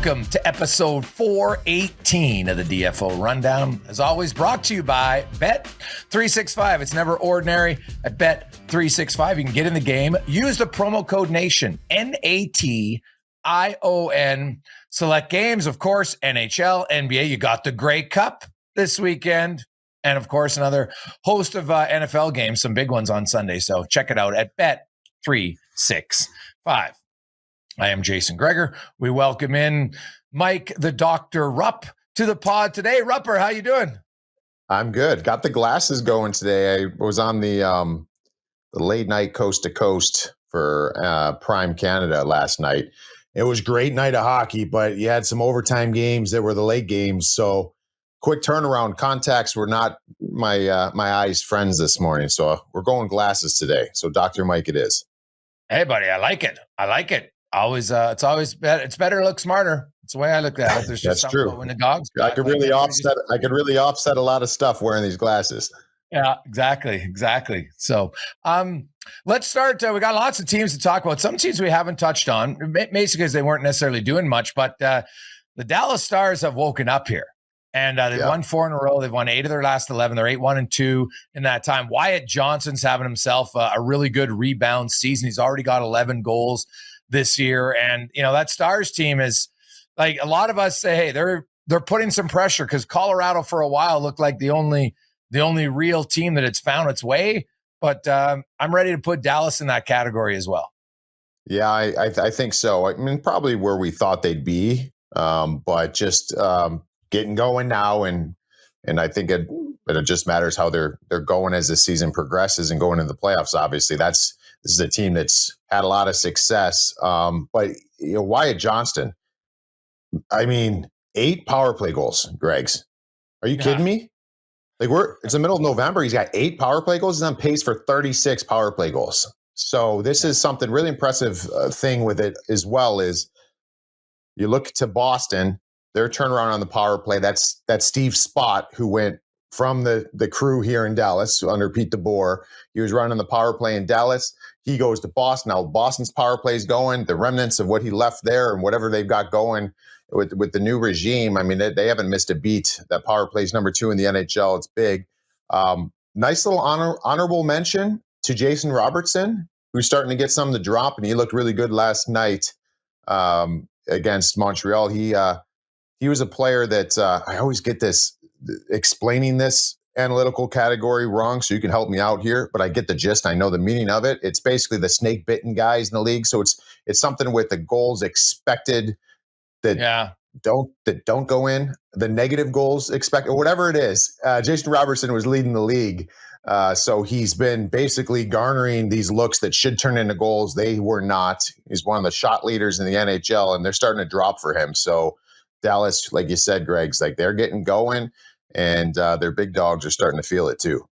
Welcome to episode 418 of the DFO Rundown. As always, brought to you by Bet365. It's never ordinary at Bet365. You can get in the game. Use the promo code NATION, NATION. Select games, of course, NHL, NBA. You got the Grey Cup this weekend. And, of course, another host of NFL games, some big ones on Sunday. So check it out at Bet365. I am Jason Gregor. We welcome in Mike, the Dr. Rupp, to the pod today. Rupper, how you doing? I'm good. Got the glasses going today. I was on the late night coast to coast for Prime Canada last night. It was a great night of hockey, but you had some overtime games that were the late games. So quick turnaround. Contacts were not my eyes' friends this morning. So we're going glasses today. So Dr. Mike it is. Hey, buddy, I like it. Always, it's always better. It's better to look smarter. It's the way I look at it. There's just That's true. When the dogs, I could really offset a lot of stuff wearing these glasses. Yeah, exactly. So, let's start. We got lots of teams to talk about. Some teams we haven't touched on, basically because they weren't necessarily doing much. But the Dallas Stars have woken up here, and they've won 4 in a row. They've won 8 of their last 11. They're 8-1-2 in that time. Wyatt Johnston's having himself a really good rebound season. He's already got 11 goals this year, and that Stars team is like, a lot of us say, hey, they're putting some pressure because Colorado for a while looked like the only real team that it's found its way. But I'm ready to put Dallas in that category as well. Yeah, I think so. I mean, probably where we thought they'd be, but just getting going now, and I think it just matters how they're going as the season progresses and going into the playoffs. Obviously, this is a team that's had a lot of success. But Wyatt Johnston, I mean, 8 power play goals, Gregs. Are you kidding me? Like, it's the middle of November. He's got 8 power play goals. He's on pace for 36 power play goals. So this is something really impressive thing with it as well is you look to Boston, their turnaround on the power play. That's Steve Spott, who went from the crew here in Dallas under Pete DeBoer. He was running the power play in Dallas. He goes to Boston. Now Boston's power play is going, the remnants of what he left there and whatever they've got going with the new regime. I mean, they haven't missed a beat. That power play is number 2 in the NHL. It's big. Nice little honorable mention to Jason Robertson, who's starting to get some of the drop, and he looked really good last night against Montreal. He was a player that I always get this explaining this analytical category wrong, so you can help me out here, but I get the gist. I know the meaning of it. It's basically the snake bitten guys in the league. So it's something with the goals expected that don't go in, the negative goals expected, or whatever it is. Jason Robertson was leading the league. So he's been basically garnering these looks that should turn into goals. They were not. He's one of the shot leaders in the NHL, and they're starting to drop for him. So Dallas, like you said, Greg's, like, they're getting going, and their big dogs are starting to feel it too.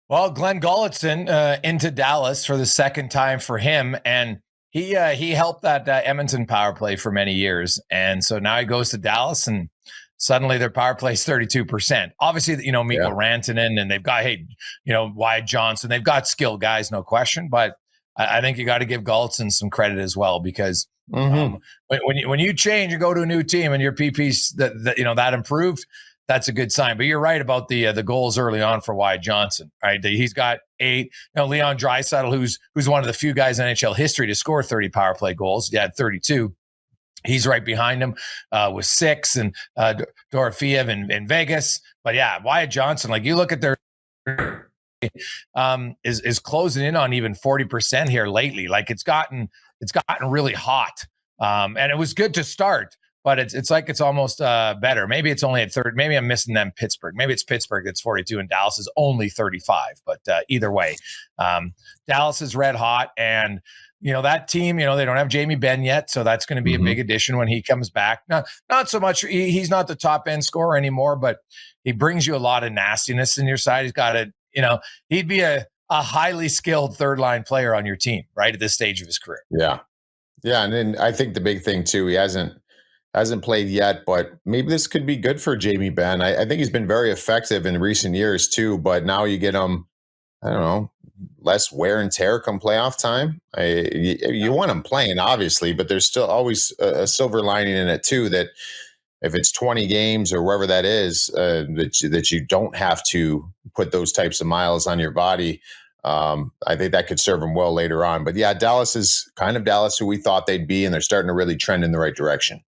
Well, Glenn Gulutzan into Dallas for the second time for him, and he helped that Edmonton power play for many years, and so now he goes to Dallas, and suddenly their power play is 32%. Obviously, Mikko Rantanen, and they've got Wyatt Johnston. They've got skilled guys, no question, but I think you got to give Gulutzan some credit as well, because when you change and go to a new team and your PP's that improved, that's a good sign. But you're right about the goals early on for Wyatt Johnston. Right, he's got 8. Leon Draisaitl, who's one of the few guys in NHL history to score 30 power play goals. He had 32. He's right behind him with 6, and Dorofeev in Vegas. But yeah, Wyatt Johnston, like, you look at their is closing in on even 40% here lately. Like, it's gotten really hot, and it was good to start. But it's like it's almost better. Maybe it's only at 3rd. Maybe I'm missing them Pittsburgh. Maybe it's Pittsburgh that's 42 and Dallas is only 35. But either way, Dallas is red hot. And, that team, they don't have Jamie Benn yet. So that's going to be a big addition when he comes back. Not so much. He's not the top end scorer anymore, but he brings you a lot of nastiness in your side. He's got he'd be a highly skilled 3rd-line player on your team, right, at this stage of his career. Yeah. Yeah. And then I think the big thing too, he hasn't played yet, but maybe this could be good for Jamie Benn. I think he's been very effective in recent years too, but now you get him, I don't know, less wear and tear come playoff time. You want them playing, obviously, but there's still always a silver lining in it too, that if it's 20 games or wherever that is, that you don't have to put those types of miles on your body. I think that could serve them well later on. But yeah, Dallas is kind of Dallas who we thought they'd be, and they're starting to really trend in the right direction.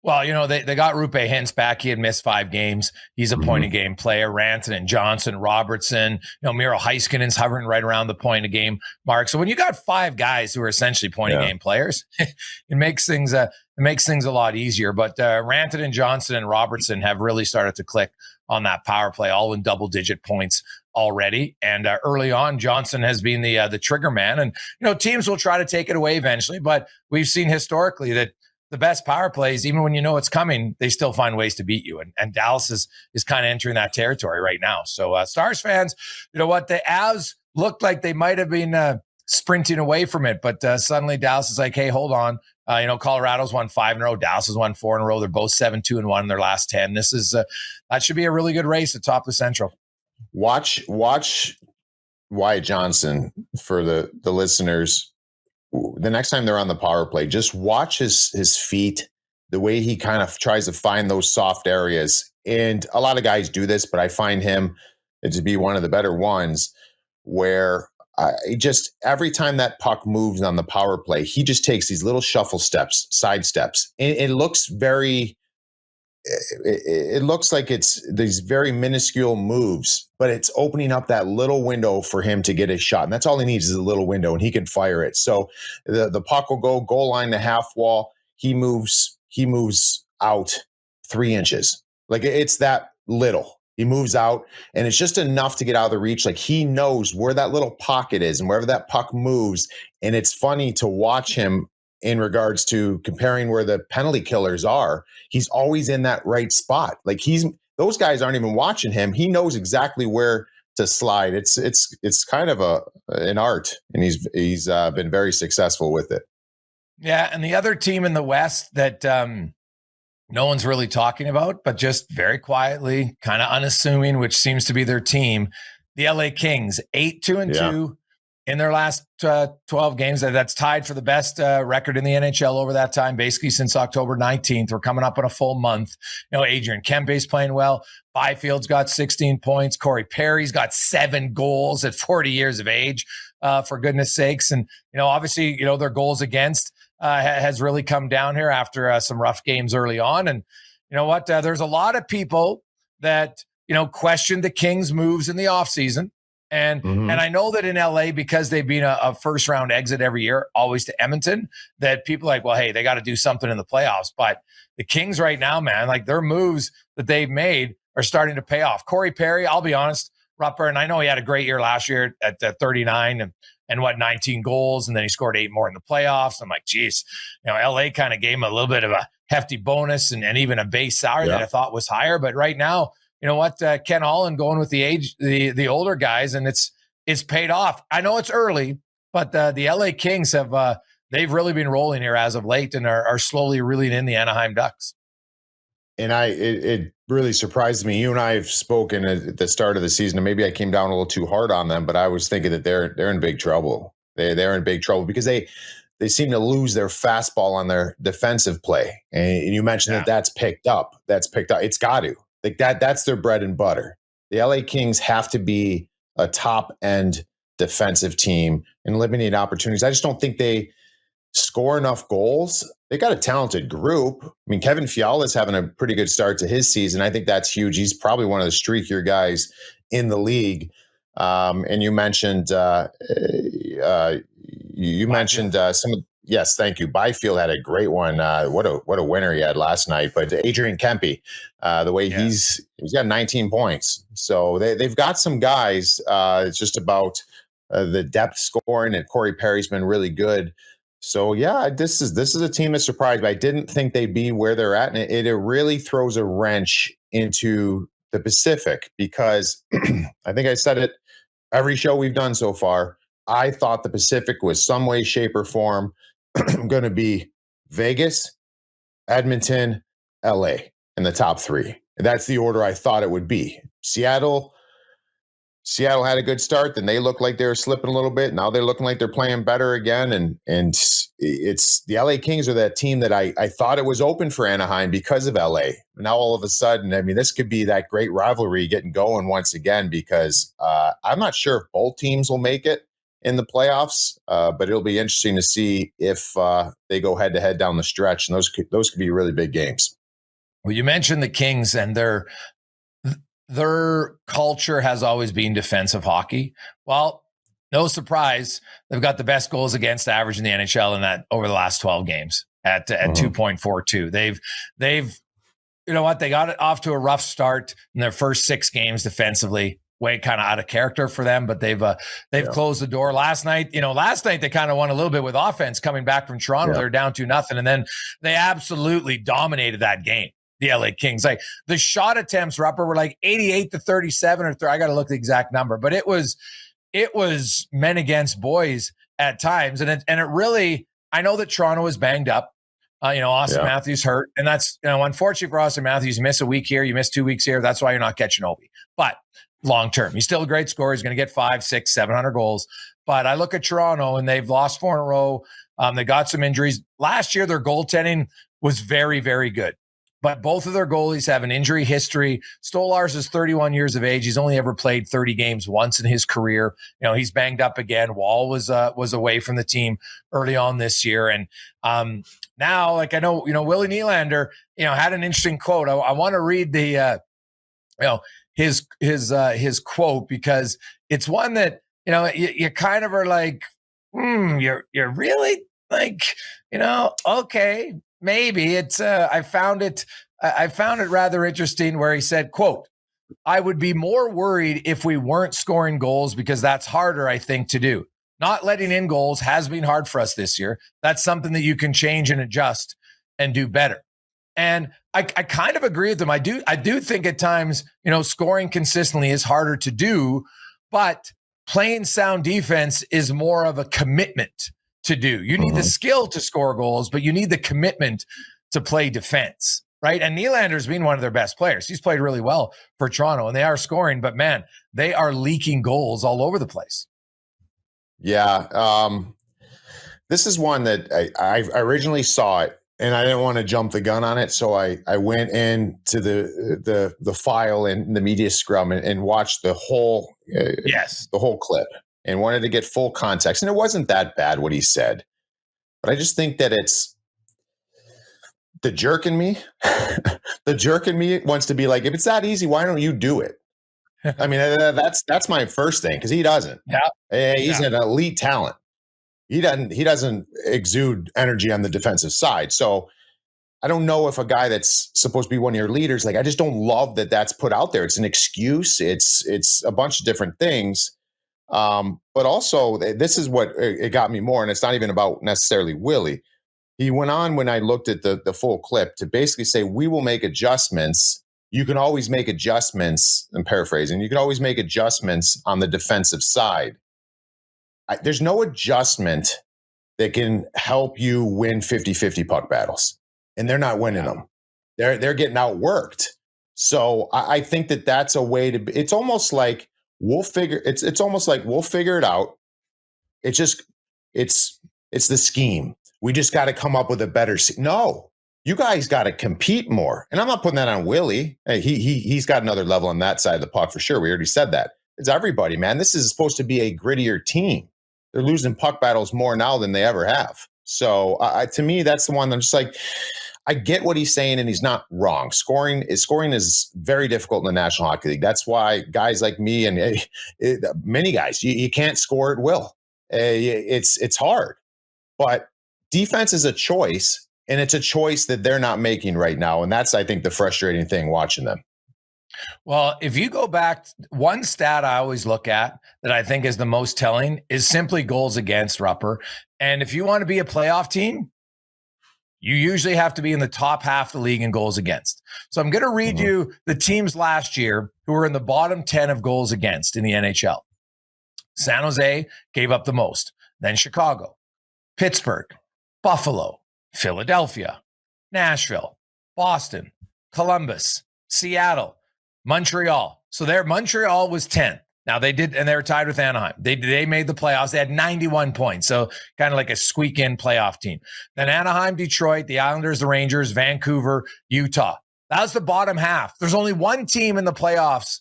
Well, they got Rupe Hintz back. He had missed 5 games. He's a point of game player. Rantanen, Johnson, Robertson, Miro Heiskanen's hovering right around the point of game mark. So when you got 5 guys who are essentially point of game players, it makes things a lot easier. But Rantanen, Johnson, and Robertson have really started to click on that power play, all in double-digit points already. And early on, Johnson has been the trigger man. And teams will try to take it away eventually, but we've seen historically that the best power plays, even when you know it's coming, they still find ways to beat you. And Dallas is kind of entering that territory right now. So Stars fans, you know what? The Avs looked like they might have been sprinting away from it, but suddenly Dallas is like, hey, hold on. Colorado's won 5 in a row. Dallas has won 4 in a row. They're both 7-2-1 in their last 10. This is that should be a really good race at top of the Central. Watch Wyatt Johnston for the listeners. The next time they're on the power play, just watch his feet, the way he kind of tries to find those soft areas. And a lot of guys do this, but I find him to be one of the better ones, where every time that puck moves on the power play, he just takes these little shuffle steps, side steps. And it looks it looks like it's these very minuscule moves, but it's opening up that little window for him to get a shot. And that's all he needs is a little window, and he can fire it. So the puck will go goal line to half wall. He moves out 3 inches. Like, it's that little. He moves out, and it's just enough to get out of the reach. Like, he knows where that little pocket is and wherever that puck moves. And it's funny to watch him in regards to comparing where the penalty killers are. He's always in that right spot. Like, those guys aren't even watching him. He knows exactly where to slide. It's kind of an art, and he's been very successful with it. Yeah, and the other team in the West that no one's really talking about, but just very quietly, kind of unassuming, which seems to be their team, the LA Kings, 8-2-2 in their last 12 games. That's tied for the best record in the NHL over that time, basically since October 19th. We're coming up on a full month. Adrian Kempe's playing well. Byfield's got 16 points. Corey Perry's got 7 goals at 40 years of age, for goodness sakes. And, obviously, their goals against has really come down here after some rough games early on. And you know what? There's a lot of people that, question the Kings' moves in the offseason. And I know that in LA, because they've been a first round exit every year, always to Edmonton, that people are like, well, hey, they got to do something in the playoffs. But the Kings right now, man, like, their moves that they've made are starting to pay off. Corey Perry, I'll be honest, Rupper, and I know he had a great year last year at 39 and 19 goals, and then he scored 8 more in the playoffs. I'm like, geez, LA kind of gave him a little bit of a hefty bonus and even a base salary that I thought was higher. But right now, you know what, Ken Holland going with the older guys, and it's paid off. I know it's early, but the LA Kings they've really been rolling here as of late, and are slowly reeling in the Anaheim Ducks. And it really surprised me. You and I have spoken at the start of the season, and maybe I came down a little too hard on them, but I was thinking that they're in big trouble. They're in big trouble because they seem to lose their fastball on their defensive play. And you mentioned that's picked up. It's got to. Like that's their bread and butter. The LA Kings have to be a top end defensive team and eliminate opportunities. I just don't think they score enough goals. They got a talented group. I mean, Kevin Fiala's having a pretty good start to his season. I think that's huge. He's probably one of the streakier guys in the league. And you mentioned yes, thank you. Byfield had a great one. What a winner he had last night. But Adrian Kempe, the way he's got 19 points. So they've got some guys. It's just about the depth scoring, and Corey Perry's been really good. So this is a team that surprised me. I didn't think they'd be where they're at, and it really throws a wrench into the Pacific, because I think I said it every show we've done so far. I thought the Pacific was some way, shape, or form going to be Vegas, Edmonton, LA in the top 3. That's the order I thought it would be. Seattle, Seattle had a good start, then they looked like they were slipping a little bit. Now they're looking like they're playing better again. And it's the LA Kings are that team that I thought it was open for Anaheim because of LA. Now all of a sudden, I mean, this could be that great rivalry getting going once again, because I'm not sure if both teams will make it in the playoffs, but it'll be interesting to see if they go head to head down the stretch. And those could be really big games. Well, you mentioned the Kings, and their culture has always been defensive hockey. Well, no surprise, they've got the best goals against average in the NHL in that over the last 12 games at 2.42. They've you know what, they got it off to a rough start in their first 6 games defensively. Way kind of out of character for them, but they've closed the door. Last night they kind of won a little bit with offense coming back from Toronto. They're down 2-0, and then they absolutely dominated that game. The LA Kings, like the shot attempts, Rupper, were like 88-37 or I got to look the exact number, but it was men against boys at times, and it really. I know that Toronto is banged up. Austin Matthews hurt, and that's unfortunate for Austin Matthews. You miss a week here, you miss 2 weeks here. That's why you're not catching Ovi. But long term, he's still a great scorer. He's going to get 500, 600, 700 goals. But I look at Toronto, and they've lost 4 in a row. They got some injuries last year. Their goaltending was very, very good. But both of their goalies have an injury history. Stolarz is 31 years of age. He's only ever played 30 games once in his career. He's banged up again. Wall was away from the team early on this year. And now, like I know, Willie Nylander, had an interesting quote. I want to read the, his quote, because it's one that, you kind of are like, you're really like, okay. Maybe it's. I found it rather interesting where he said, "quote I would be more worried if we weren't scoring goals, because that's harder, I think, to do. Not letting in goals has been hard for us this year. That's something that you can change and adjust and do better." And I kind of agree with him. I do think at times, scoring consistently is harder to do, but playing sound defense is more of a commitment to do. You need the skill to score goals, but you need the commitment to play defense, right? And Nylander's been one of their best players. He's played really well for Toronto, and they are scoring, but man, they are leaking goals all over the place. Yeah. This is one that I originally saw it, and I didn't want to jump the gun on it. So I went into the file and the media scrum and watched the whole, the whole clip, and wanted to get full context. And it wasn't that bad what he said, but I just think that it's the jerk in me. The jerk in me wants to be like, if it's that easy, why don't you do it? I mean, that's my first thing, because he doesn't. Yeah, he's an elite talent. He doesn't exude energy on the defensive side. So I don't know if a guy that's supposed to be one of your leaders, like, I just don't love that that's put out there. It's an excuse. It's a bunch of different things. But also, this is what it got me more, and it's not even about necessarily Willie. He went on, when I looked at the full clip, to basically say, we will make adjustments. You can always make adjustments, I'm paraphrasing, you can always make adjustments on the defensive side. There's no adjustment that can help you win 50-50 puck battles, and they're not winning them. They're getting outworked. So I think that that's a way to. It's almost like we'll figure. It's almost like we'll figure it out. It's the scheme. We just got to come up with a better. No, you guys got to compete more. And I'm not putting that on Willie. He's got another level on that side of the puck for sure. We already said that. It's everybody, man. This is supposed to be a grittier team. They're losing puck battles more now than they ever have. So to me, that's the one that I'm just like, I get what he's saying, and he's not wrong. Scoring is very difficult in the National Hockey League. That's why guys like me and many guys, you can't score at will. It's hard, but defense is a choice, and it's a choice that they're not making right now. And that's, I think, the frustrating thing watching them. Well, if you go back, one stat I always look at that I think is the most telling is simply goals against, Rupper. And if you want to be a playoff team, you usually have to be in the top half of the league in goals against. So I'm going to read you the teams last year who were in the bottom 10 of goals against in the NHL. San Jose gave up the most. Then Chicago, Pittsburgh, Buffalo, Philadelphia, Nashville, Boston, Columbus, Seattle, Montreal. So there, Montreal was 10th. Now they did, and they were tied with Anaheim. They made the playoffs. They had 91 points, so kind of like a squeak-in playoff team. Then Anaheim, Detroit, the Islanders, the Rangers, Vancouver, Utah. That was the bottom half. There's only one team in the playoffs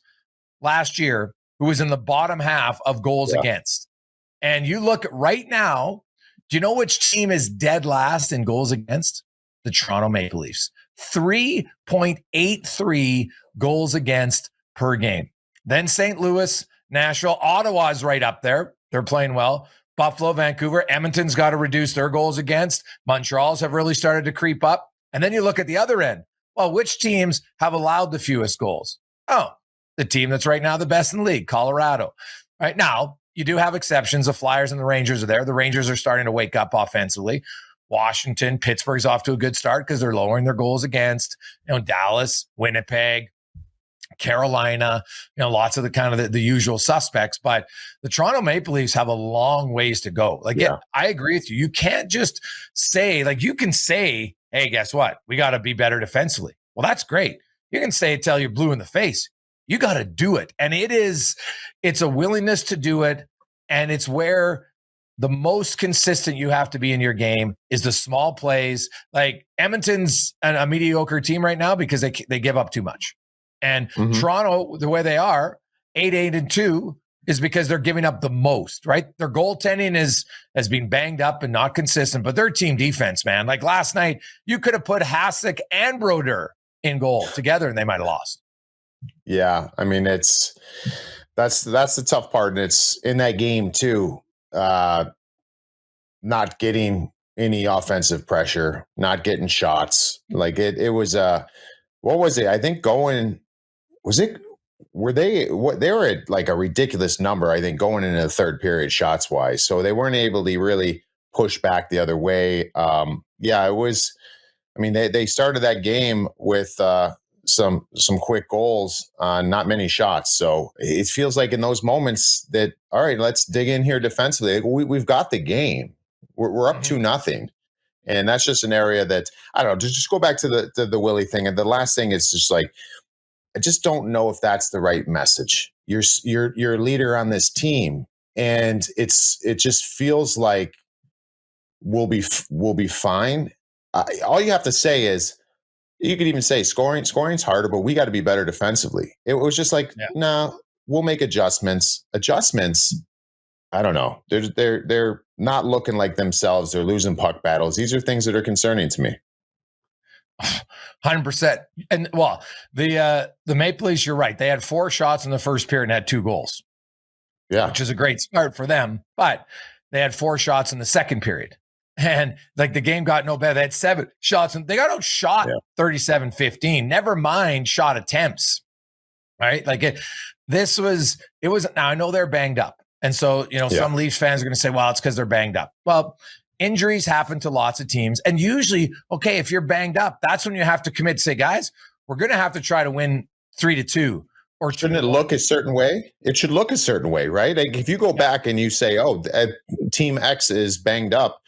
last year who was in the bottom half of goals against. And you look right now, do you know which team is dead last in goals against? The Toronto Maple Leafs. 3.83 goals against per game. Then St. Louis, Nashville, Ottawa's right up there. They're playing well. Buffalo, Vancouver, Edmonton's got to reduce their goals against. Montreal's have really started to creep up. And then you look at the other end. Well, which teams have allowed the fewest goals? Oh, the team that's right now the best in the league, Colorado. Right now, you do have exceptions. The Flyers and the Rangers are there. The Rangers are starting to wake up offensively. Washington, Pittsburgh's off to a good start because they're lowering their goals against. Dallas, Winnipeg, Carolina, lots of the kind of the usual suspects. But the Toronto Maple Leafs have a long ways to go. I agree with you. You can't just say, you can say, hey, guess what? We got to be better defensively. Well, that's great. You can say it till you're blue in the face. You got to do it. And it's a willingness to do it. And it's where the most consistent you have to be in your game is the small plays. Like Edmonton's a mediocre team right now because they give up too much. And Toronto, the way they are, 8-2, is because they're giving up the most, right? Their goaltending has been banged up and not consistent, but their team defense, man, like last night, you could have put Hasek and Brodeur in goal together and they might have lost. Yeah. I mean, that's the tough part. And it's in that game too, not getting any offensive pressure, not getting shots. Like it was, what was it? I think they were at like a ridiculous number, I think, going into the third period shots wise. So they weren't able to really push back the other way. It was, I mean, they started that game with some quick goals on not many shots. So it feels like in those moments that, all right, let's dig in here defensively. We've got the game. We're up 2-0. And that's just an area that, I don't know, just go back to the Willie thing. And the last thing is just like, I just don't know if that's the right message. You're a leader on this team, and it just feels like we'll be fine. All you have to say is, you could even say scoring's harder, but we got to be better defensively. It was just like, no, we'll make adjustments. I don't know. They're not looking like themselves. They're losing puck battles. These are things that are concerning to me. 100%. And well, the Maple Leafs, you're right. They had 4 shots in the first period and had 2 goals. Yeah. Which is a great start for them. But they had 4 shots in the second period. And like the game got no better. They had 7 shots and they got outshot 37-15. Never mind shot attempts. Right? Like it was now I know they're banged up. And so, some Leafs fans are going to say, well, it's because they're banged up. Well, injuries happen to lots of teams. And usually, okay, if you're banged up, that's when you have to commit to say, guys, we're going to have to try to win 3-2. Or shouldn't it look a certain way? It should look a certain way, right? Like if you go back and you say, oh, team X is banged up,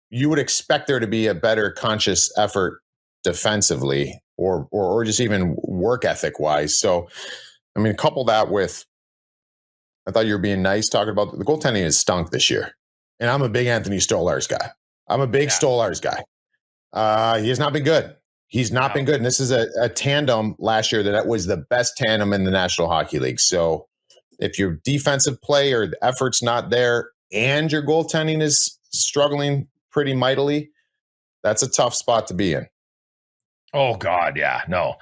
you would expect there to be a better conscious effort defensively or just even work ethic wise. So, I mean, couple that with, I thought you were being nice talking about the goaltending has stunk this year. And I'm a big Anthony Stolarz guy. I'm a big Stolarz guy. He has not been good. He's not been good. And this is a tandem last year that was the best tandem in the National Hockey League. So if your defensive play or the effort's not there and your goaltending is struggling pretty mightily, that's a tough spot to be in. Oh, God, yeah. No.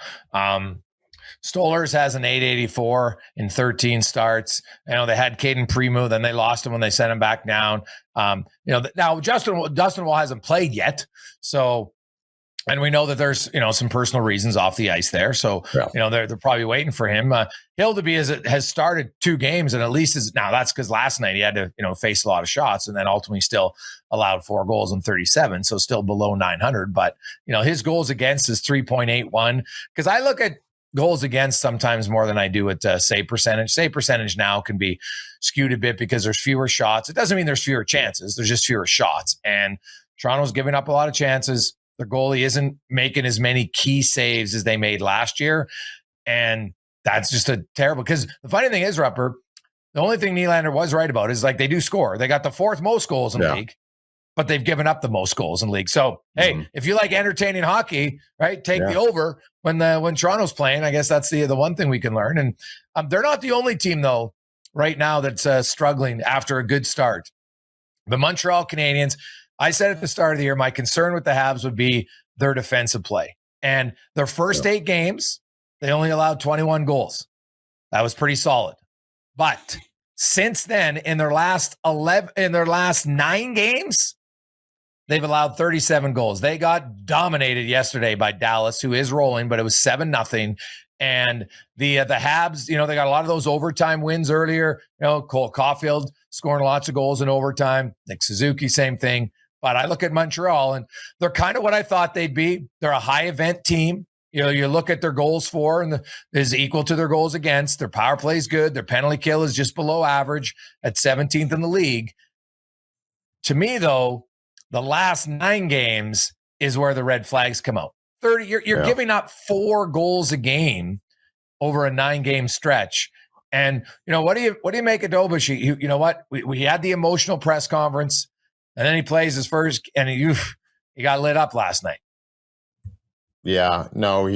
Stolarz has an 884 in 13 starts. They had Caden Primo, then they lost him when they sent him back down. Now Justin Wall hasn't played yet. So, and we know that there's, some personal reasons off the ice there. So, they're probably waiting for him. Hildeby has started 2 games and at least now that's because last night he had to, face a lot of shots and then ultimately still allowed 4 goals in 37. So still below 900, but his goals against is 3.81. Cause I look at goals against sometimes more than I do at save percentage. Save percentage now can be skewed a bit because there's fewer shots. It doesn't mean there's fewer chances. There's just fewer shots. And Toronto's giving up a lot of chances. Their goalie isn't making as many key saves as they made last year. And that's just a terrible, because the funny thing is, Rupper, the only thing Nylander was right about is like they do score. They got the 4th most goals in the league, but they've given up the most goals in the league. So, hey, if you like entertaining hockey, right, take the over when Toronto's playing. I guess that's the one thing we can learn. And they're not the only team, though, right now that's struggling after a good start. The Montreal Canadiens, I said at the start of the year, my concern with the Habs would be their defensive play. And their first 8 games, they only allowed 21 goals. That was pretty solid. But since then, in their last 9 games, they've allowed 37 goals. They got dominated yesterday by Dallas, who is rolling, but it was 7-0. And the Habs, they got a lot of those overtime wins earlier. Cole Caulfield scoring lots of goals in overtime. Nick Suzuki, same thing. But I look at Montreal, and they're kind of what I thought they'd be. They're a high event team. You look at their goals for, and is equal to their goals against. Their power play is good. Their penalty kill is just below average at 17th in the league. To me, though, the last 9 games is where the red flags come out. 30, you're giving up 4 goals a game over a 9-game stretch. And what do you make of Dobish? You know what? We had the emotional press conference, and then he plays his first, and he got lit up last night. Yeah, no,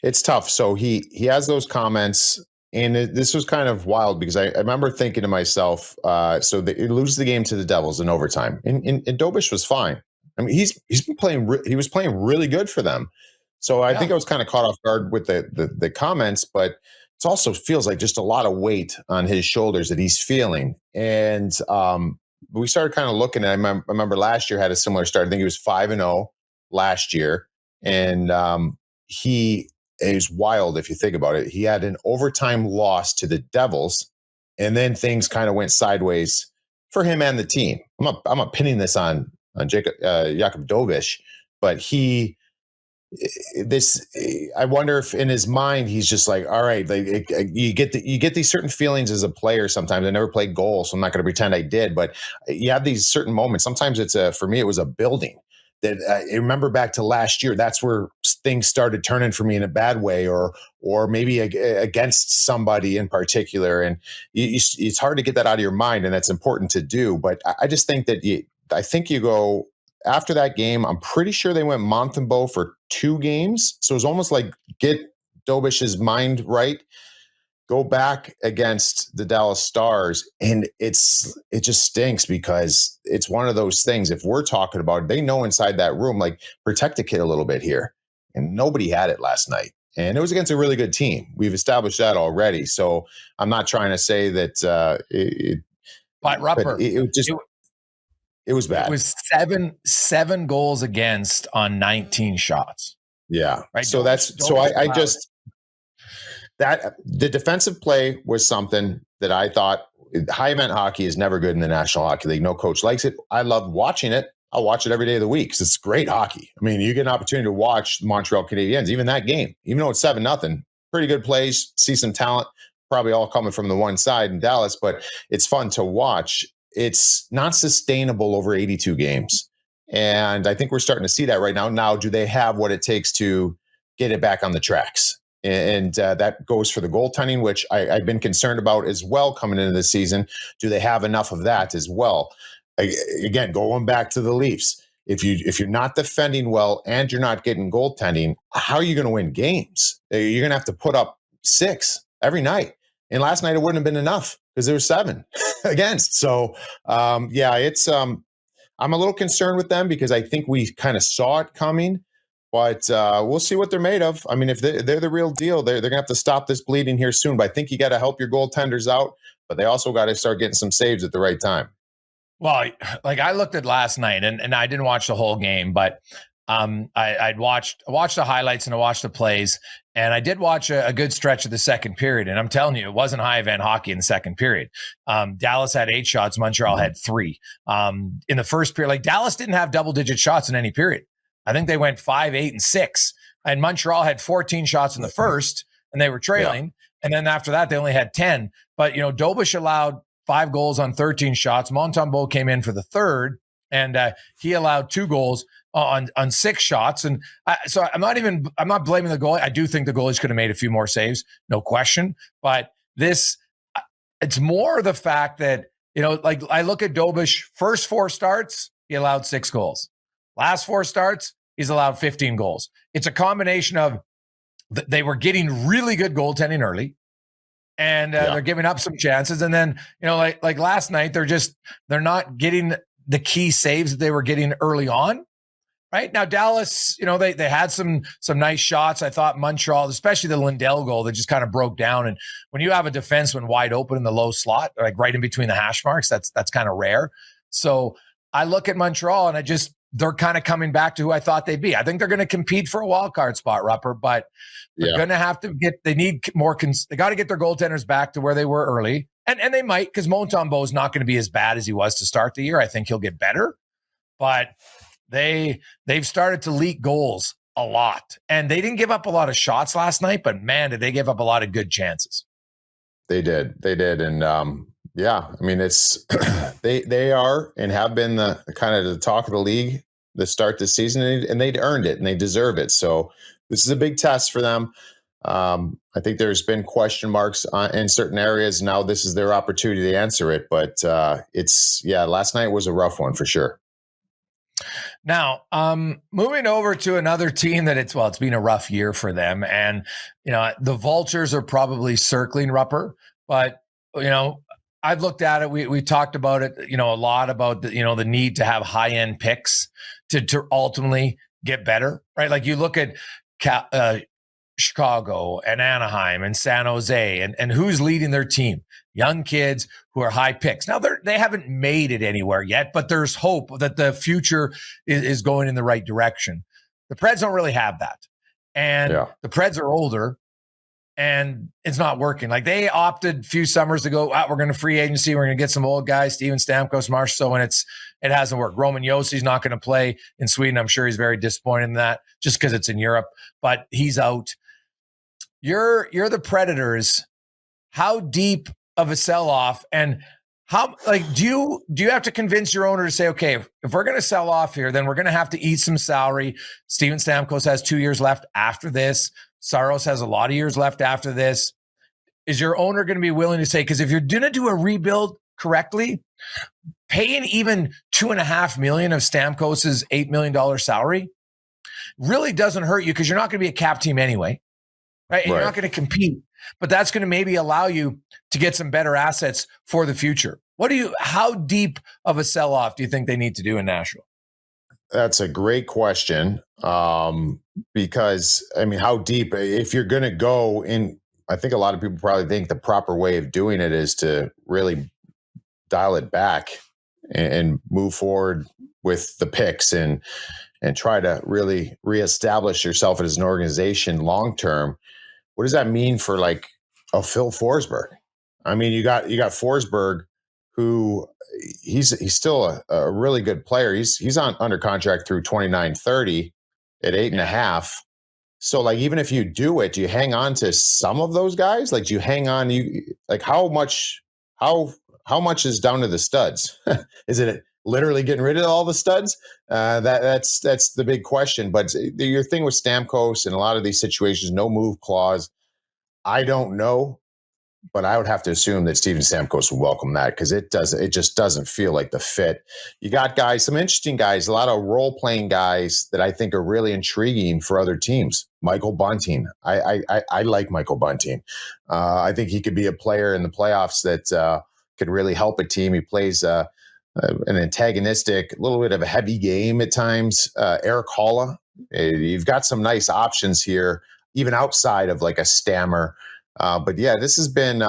it's tough. So he has those comments. And this was kind of wild because I remember thinking to myself, so they lose the game to the Devils in overtime, and Dobish was fine. I mean, he's been playing. He was playing really good for them. So I think I was kind of caught off guard with the comments, but it also feels like just a lot of weight on his shoulders that he's feeling. And we started kind of looking at. I remember last year had a similar start. I think he was 5-0 last year, and it was wild if you think about it. He had an overtime loss to the Devils, and then things kind of went sideways for him and the team. I'm not pinning this on Jakub Dobish, but I wonder if in his mind he's just like, all right, like you get these certain feelings as a player. Sometimes I never played goal, so I'm not going to pretend I did. But you have these certain moments. Sometimes for me, it was a building. That I remember back to last year, that's where things started turning for me in a bad way, or maybe against somebody in particular. And it's hard to get that out of your mind, and that's important to do. But I just think that you go after that game. I'm pretty sure they went Montembeault for 2 games, so it was almost like get Dobish's mind right. Go back against the Dallas Stars, and it just stinks because it's one of those things. If we're talking about it, they know inside that room, like, protect the kid a little bit here, and nobody had it last night. And it was against a really good team. We've established that already. So I'm not trying to say that but Rupper, it was bad. It was seven goals against on 19 shots. Yeah. Right. So I just. That the defensive play was something that I thought high event hockey is never good in the National Hockey League. No coach likes it. I love watching it. I'll watch it every day of the week because it's great hockey. I mean, you get an opportunity to watch Montreal Canadiens, even that game, even though it's 7-0, pretty good plays, see some talent, probably all coming from the one side in Dallas, but it's fun to watch. It's not sustainable over 82 games. And I think we're starting to see that right now. Now, do they have what it takes to get it back on the tracks? And that goes for the goaltending, which I've been concerned about as well coming into the season. Do they have enough of that as well? Again, going back to the Leafs, if you're not defending well and you're not getting goaltending, how are you going to win games? You're going to have to put up 6 every night. And last night it wouldn't have been enough because there were 7 against. So it's I'm a little concerned with them because I think we kind of saw it coming. But we'll see what they're made of. I mean, if they're the real deal, they're going to have to stop this bleeding here soon. But I think you got to help your goaltenders out. But they also got to start getting some saves at the right time. Well, like I looked at last night, and I didn't watch the whole game, but I watched the highlights and I watched the plays, and I did watch a good stretch of the second period. And I'm telling you, it wasn't high event hockey in the second period. Dallas had 8 shots, Montreal had 3. In the first period, like Dallas didn't have double-digit shots in any period. I think they went 5, 8, and 6. And Montreal had 14 shots in the first, and they were trailing. Yeah. And then after that, they only had 10. But, Dobish allowed 5 goals on 13 shots. Montembeault came in for the third, and he allowed 2 goals on 6 shots. And so I'm not blaming the goalie. I do think the goalies could have made a few more saves, no question. But this, it's more the fact that, like I look at Dobish, first 4 starts, he allowed 6 goals. Last 4 starts, he's allowed 15 goals. It's a combination of they were getting really good goaltending early, and they're giving up some chances. And then, like last night, they're not getting the key saves that they were getting early on. Right now, Dallas, they had some nice shots. I thought Montreal, especially the Lindell goal, that just kind of broke down. And when you have a defenseman wide open in the low slot, like right in between the hash marks, that's kind of rare. So I look at Montreal, and they're kind of coming back to who I thought they'd be. I think they're going to compete for a wild card spot, Rupper, but they're going to have to they need more. They got to get their goaltenders back to where they were early, and they might, because Montembeault is not going to be as bad as he was to start the year. I think he'll get better, but they've started to leak goals a lot, and they didn't give up a lot of shots last night, but man, did they give up a lot of good chances. They did. And I mean, it's they are and have been the kind of the talk of the league to start this season, and they'd earned it and they deserve it. So this is a big test for them. I think there's been question marks in certain areas. Now this is their opportunity to answer it, but last night was a rough one for sure. Now, moving over to another team that it's been a rough year for them. And, the Vultures are probably circling Rupper, but, I've looked at it. We talked about it, a lot about the need to have high-end picks to ultimately get better, right? Like you look at Chicago and Anaheim and San Jose and who's leading their team? Young kids who are high picks. Now they haven't made it anywhere yet, but there's hope that the future is going in the right direction. The Preds don't really have that. And the Preds are older and it's not working. Like they opted a few summers ago, we're going to free agency. We're going to get some old guys, Steven Stamkos, Marchessault, and it hasn't worked. Roman Jossi's not going to play in Sweden. I'm sure he's very disappointed in that just because it's in Europe, but he's out. You're the Predators. How deep of a sell-off, and how do you have to convince your owner to say, okay, if we're going to sell off here, then we're going to have to eat some salary. Steven Stamkos has 2 years left after this. Saros has a lot of years left after this. Is your owner going to be willing to say, because if you're going to do a rebuild correctly, paying even $2.5 million of Stamkos's $8 million salary really doesn't hurt you, because you're not going to be a cap team anyway. Right. And you're not going to compete, but that's going to maybe allow you to get some better assets for the future. How deep of a sell-off do you think they need to do in Nashville? That's a great question. Because I mean, how deep, if you're going to go in, I think a lot of people probably think the proper way of doing it is to really dial it back and move forward with the picks and try to really reestablish yourself as an organization long-term. What does that mean for like a Phil Forsberg? I mean, you got Forsberg, who he's still a really good player. He's under contract through 29-30 at 8.5. So like, even if you do it, do you hang on to some of those guys? Like, do you hang on? How much is down to the studs? Is it literally getting rid of all the studs? That's the big question. But your thing with Stamkos and a lot of these situations, no move clause, I don't know, but I would have to assume that Steven Stamkos would welcome that, because it just doesn't feel like the fit. You got guys, some interesting guys, a lot of role-playing guys that I think are really intriguing for other teams. Michael Bunting. I like Michael Bunting. I think he could be a player in the playoffs that could really help a team. He plays an antagonistic, a little bit of a heavy game at times. Eric Holla. You've got some nice options here, even outside of like a Stammer. But yeah, this has been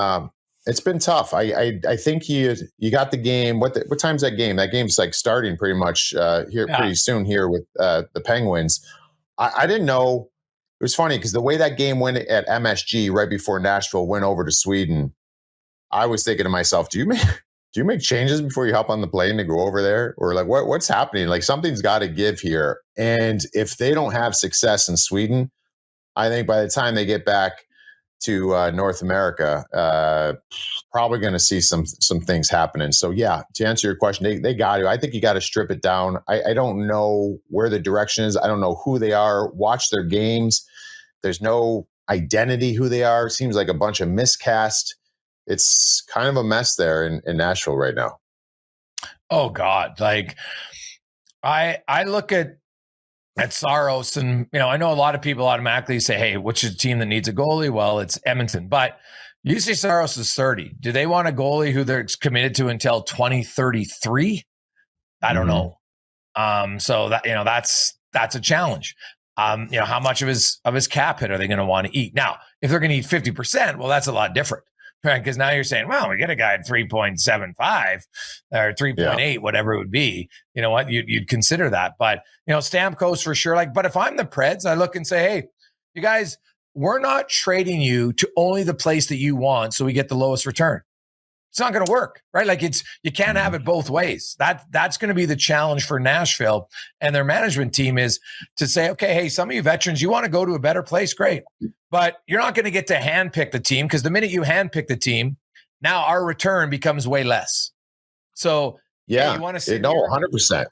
it's been tough. I think you got the game. What time's that game? That game's like starting pretty much pretty soon here with the Penguins. I didn't know. It was funny because the way that game went at MSG right before Nashville went over to Sweden, I was thinking to myself, do you make changes before you hop on the plane to go over there? Or like what's happening? Like, something's got to give here. And if they don't have success in Sweden, I think by the time they get back to North America, probably going to see some things happening. So yeah, to answer your question, they got to. I think you got to strip it down. I don't know where the direction is. I don't know who they are. Watch their games. There's no identity who they are. Seems like a bunch of miscast. it's kind of a mess there in Nashville right now. Oh God. Like I look at Saros, and I know a lot of people automatically say, hey, which is a team that needs a goalie? Well, it's Edmonton. But UC Saros is 30. Do they want a goalie who they're committed to until 2033? I don't know. So that that's a challenge. How much of his cap hit are they going to want to eat? Now, if they're going to eat 50%, well, that's a lot different, right? Because now you're saying, well, we get a guy at 3.75 or 3.8, whatever it would be. You know what? You'd consider that. But, Stamkos for sure. But if I'm the Preds, I look and say, hey, you guys, we're not trading you to only the place that you want so we get the lowest return. It's not going to work, right? You can't have it both ways. That's going to be the challenge for Nashville and their management team, is to say, okay, hey, some of you veterans, you want to go to a better place, great. But you're not going to get to handpick the team, because the minute you handpick the team, now our return becomes way less. So yeah, hey, you want to see 100%.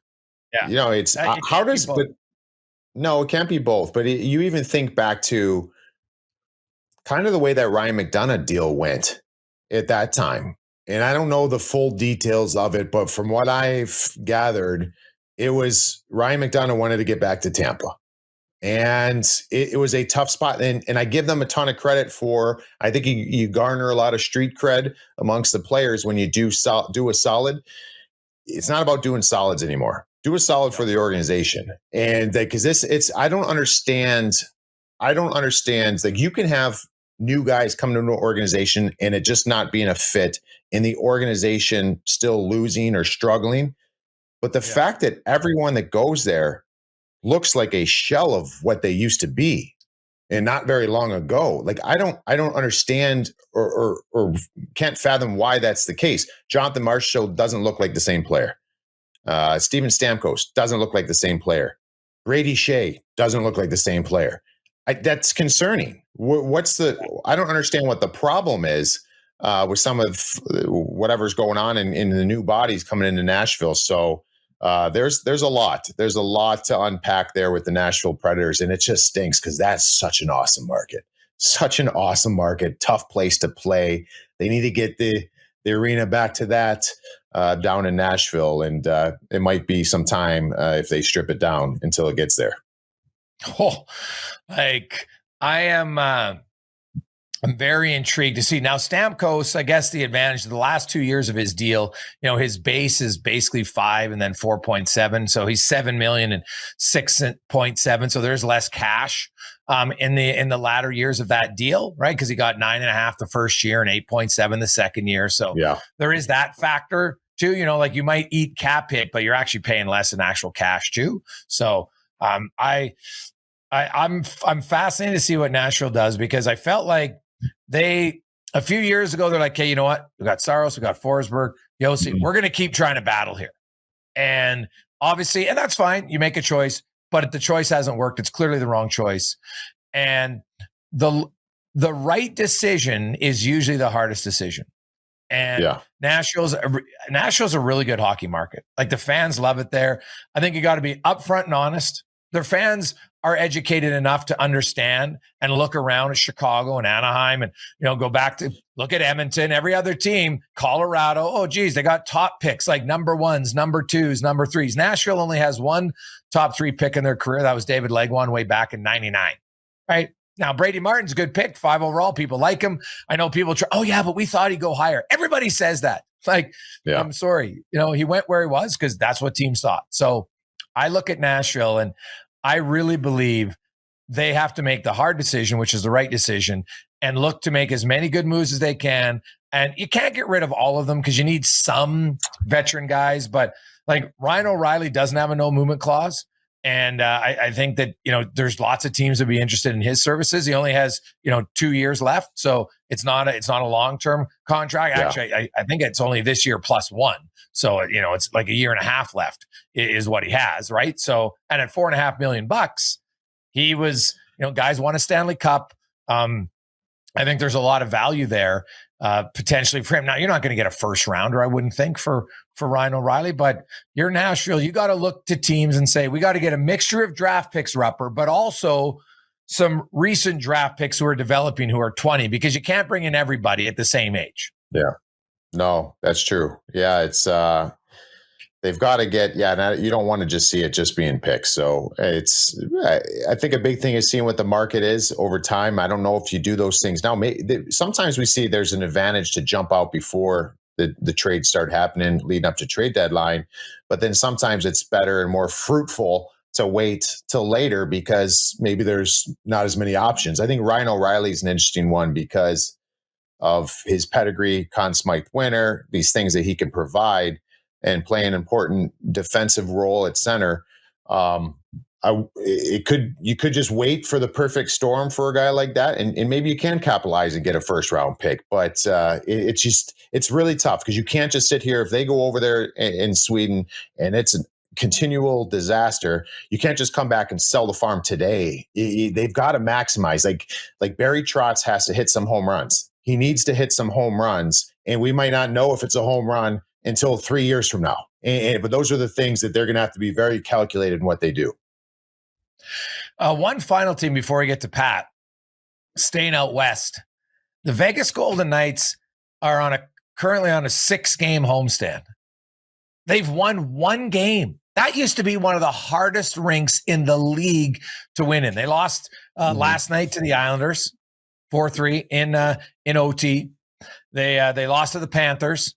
Yeah, it's how does but no, it can't be both. But you even think back to kind of the way that Ryan McDonagh deal went at that time. And I don't know the full details of it, but from what I've gathered, it was Ryan McDonagh wanted to get back to Tampa. And it was a tough spot. And I give them a ton of credit for, I think you garner a lot of street cred amongst the players when you do a solid. It's not about doing solids anymore. Do a solid for the organization. And because I don't understand. You can have new guys come to an organization and it just not being a fit, and the organization still losing or struggling. But the fact that everyone that goes there looks like a shell of what they used to be, and not very long ago. I don't understand or can't fathom why that's the case. Jonathan Marchessault doesn't look like the same player. Steven Stamkos doesn't look like the same player. Brady Shea doesn't look like the same player. That's concerning. I don't understand what the problem is with some of whatever's going on in the new bodies coming into Nashville. So there's a lot. There's a lot to unpack there with the Nashville Predators, and it just stinks because that's such an awesome market. Such an awesome market, tough place to play. They need to get the arena back to that down in Nashville, and it might be some time if they strip it down until it gets there. Oh, I am I'm very intrigued to see. Now, Stamkos, I guess the advantage of the last 2 years of his deal, his base is basically 5 and then 4.7. So he's 7 million and 6.7. So there's less cash in the latter years of that deal, right? Because he got 9.5 the first year and 8.7 the second year. So there is that factor too. You might eat cap hit, but you're actually paying less in actual cash too. So I'm fascinated to see what Nashville does, because I felt like a few years ago, they're like, hey, you know what? We got Saros, we got Forsberg, Yossi. We're going to keep trying to battle here. And obviously, and that's fine. You make a choice, but if the choice hasn't worked, it's clearly the wrong choice. And the right decision is usually the hardest decision. And Nashville's a really good hockey market. The fans love it there. I think you got to be upfront and honest. Their fans are educated enough to understand and look around at Chicago and Anaheim and, go back to look at Edmonton, every other team, Colorado. Oh, geez, they got top picks like number 1s, number 2s, number 3s. Nashville only has one top 3 pick in their career. That was David Legwand way back in 99, right? Now, Brady Martin's a good pick, 5 overall. People like him. I know people try, oh, yeah, but we thought he'd go higher. Everybody says that. I'm sorry. He went where he was because that's what teams thought. So I look at Nashville and I really believe they have to make the hard decision, which is the right decision, and look to make as many good moves as they can. And you can't get rid of all of them because you need some veteran guys. But Ryan O'Reilly doesn't have a no movement clause. And I think that, there's lots of teams that would be interested in his services. He only has, 2 years left. So it's not a long-term contract. Actually, I think it's only this year plus 1. So, it's like a year and a half left is what he has. Right. So, and at $4.5 million, he was, guys won a Stanley Cup. I think there's a lot of value there potentially for him. Now, you're not going to get a first rounder, I wouldn't think, for Ryan O'Reilly, but you're Nashville. You got to look to teams and say, we got to get a mixture of draft picks, Rupper, but also some recent draft picks who are developing who are 20, because you can't bring in everybody at the same age. Yeah. No, that's true. Yeah, it's they've got to get, now you don't want to just see it just being picked. So I think a big thing is seeing what the market is over time. I don't know if you do those things now. Sometimes we see there's an advantage to jump out before the trades start happening leading up to trade deadline. But then sometimes it's better and more fruitful to wait till later because maybe there's not as many options. I think Ryan O'Reilly is an interesting one because of his pedigree, Conn Smythe winner, these things that he can provide and play an important defensive role at center. You could just wait for the perfect storm for a guy like that, and maybe you can capitalize and get a first round pick. But it's really tough because you can't just sit here. If they go over there in Sweden and it's a continual disaster, you can't just come back and sell the farm today. They've got to maximize. Like Barry Trotz has to hit some home runs. He needs to hit some home runs, and we might not know if it's a home run until 3 years from now. But those are the things that they're going to have to be very calculated in what they do. One final team before we get to Pat, staying out west. The Vegas Golden Knights are currently on a 6-game homestand. They've won 1 game. That used to be one of the hardest rinks in the league to win in. They lost last night to the Islanders, 4-3 in OT. They lost to the Panthers.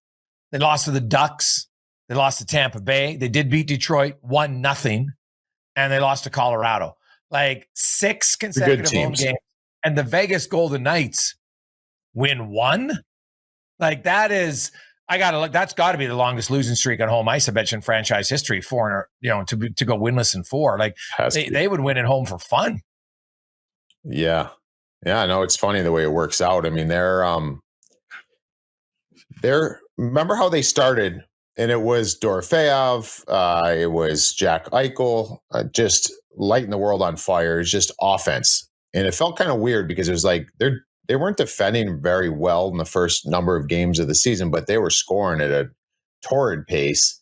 They lost to the Ducks. They lost to Tampa Bay. They did beat Detroit 1-0, and they lost to Colorado. Like 6 consecutive home games, and the Vegas Golden Knights win 1. Like that is, I gotta look. That's got to be the longest losing streak on home ice, I bet you, in franchise history. 4, to go winless in 4. Like they would win at home for fun. Yeah. No, it's funny the way it works out. I mean, they're remember how they started, and it was Dorofeyev, it was Jack Eichel, just lighting the world on fire. It's just offense, and it felt kind of weird because it was like they weren't defending very well in the first number of games of the season, but they were scoring at a torrid pace.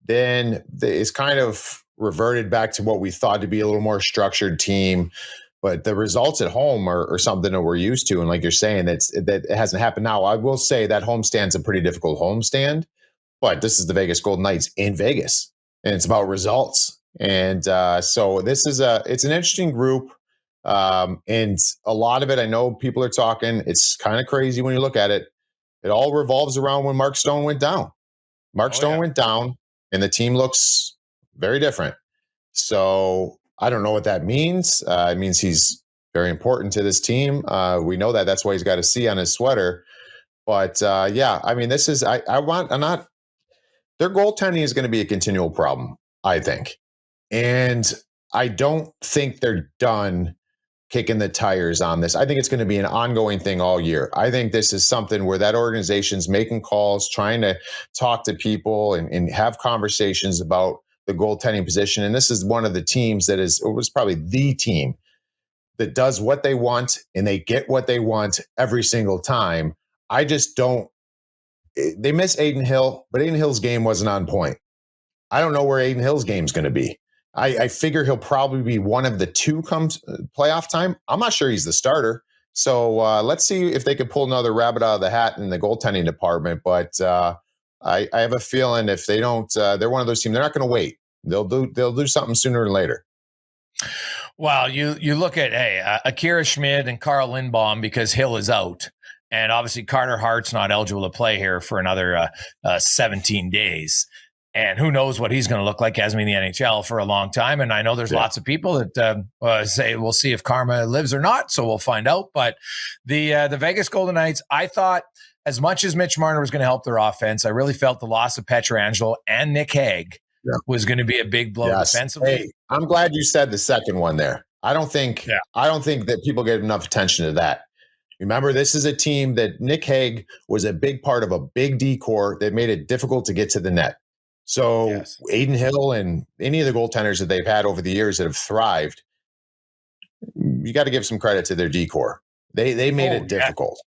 Then it's kind of reverted back to what we thought to be a little more structured team. But the results at home are something that we're used to. And like you're saying, that it hasn't happened now. I will say that homestand's a pretty difficult homestand, but this is the Vegas Golden Knights in Vegas, and it's about results. And so it's an interesting group. And a lot of it, I know people are talking, it's kind of crazy when you look at it. It all revolves around when Mark Stone went down. Mark Stone went down, and the team looks very different. So I don't know what that means. It means he's very important to this team. We know that. That's why he's got a C on his sweater. But I mean, this is, their goaltending is going to be a continual problem, I think. And I don't think they're done kicking the tires on this. I think it's going to be an ongoing thing all year. I think this is something where that organization's making calls, trying to talk to people and have conversations about the goaltending position. And this is one of the teams it was probably the team that does what they want, and they get what they want every single time. I just don't, they miss Aiden Hill, but Aiden Hill's game wasn't on point. I don't know where Aiden Hill's game's going to be. I figure he'll probably be one of the 2 comes playoff time. I'm not sure he's the starter. So let's see if they can pull another rabbit out of the hat in the goaltending department. But I have a feeling if they don't, they're one of those teams. They're not going to wait. They'll do something sooner than later. Well, you look at Akira Schmid and Carl Lindbaum because Hill is out, and obviously Carter Hart's not eligible to play here for another 17 days. And who knows what he's going to look like. He hasn't been in the NHL for a long time. And I know there's lots of people that say we'll see if karma lives or not. So we'll find out. But the Vegas Golden Knights, I thought as much as Mitch Marner was going to help their offense, I really felt the loss of Pietrangelo and Nick Hague was going to be a big blow defensively. Hey, I'm glad you said the second one there. I don't think that people get enough attention to that. Remember, this is a team that Nick Hague was a big part of a big D-core that made it difficult to get to the net. So Aiden Hill and any of the goaltenders that they've had over the years that have thrived, you got to give some credit to their D-core. They made it difficult.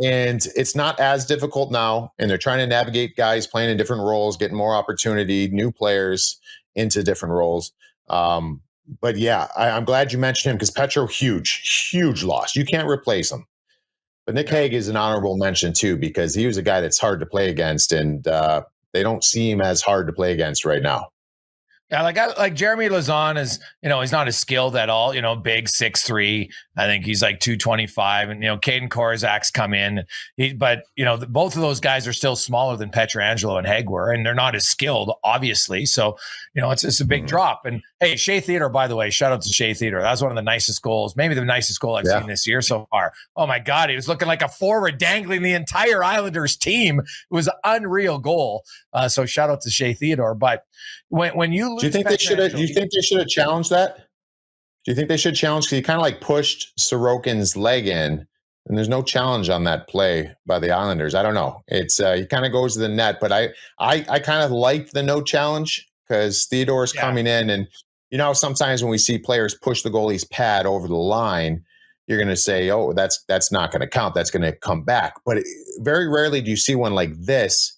And it's not as difficult now, and they're trying to navigate guys playing in different roles, getting more opportunity, new players into different roles. But I'm glad you mentioned him because Petro, huge loss. You can't replace him. But Nick Hague is an honorable mention too, because he was a guy that's hard to play against, and they don't seem as hard to play against right now. Yeah, like Jeremy Lauzon is, he's not as skilled at all, big 6'3". I think he's like 225. And, Caden Korzak's come in. But both of those guys are still smaller than Pietrangelo and Hague were, and they're not as skilled, obviously. So, it's a big drop. And hey, Shea Theodore, by the way, shout out to Shea Theodore. That was one of the nicest goals, maybe the nicest goal I've seen this year so far. Oh my God, he was looking like a forward dangling the entire Islanders team. It was an unreal goal. So shout out to Shea Theodore. But when you lose, do you think they should have challenged that? Do you think they should challenge? Because he kind of like pushed Sorokin's leg in, and there's no challenge on that play by the Islanders. I don't know. It's he kind of goes to the net, but I kind of liked the no challenge because Theodore's coming in, and sometimes when we see players push the goalie's pad over the line, you're going to say, oh, that's not going to count. That's going to come back. But very rarely do you see one like this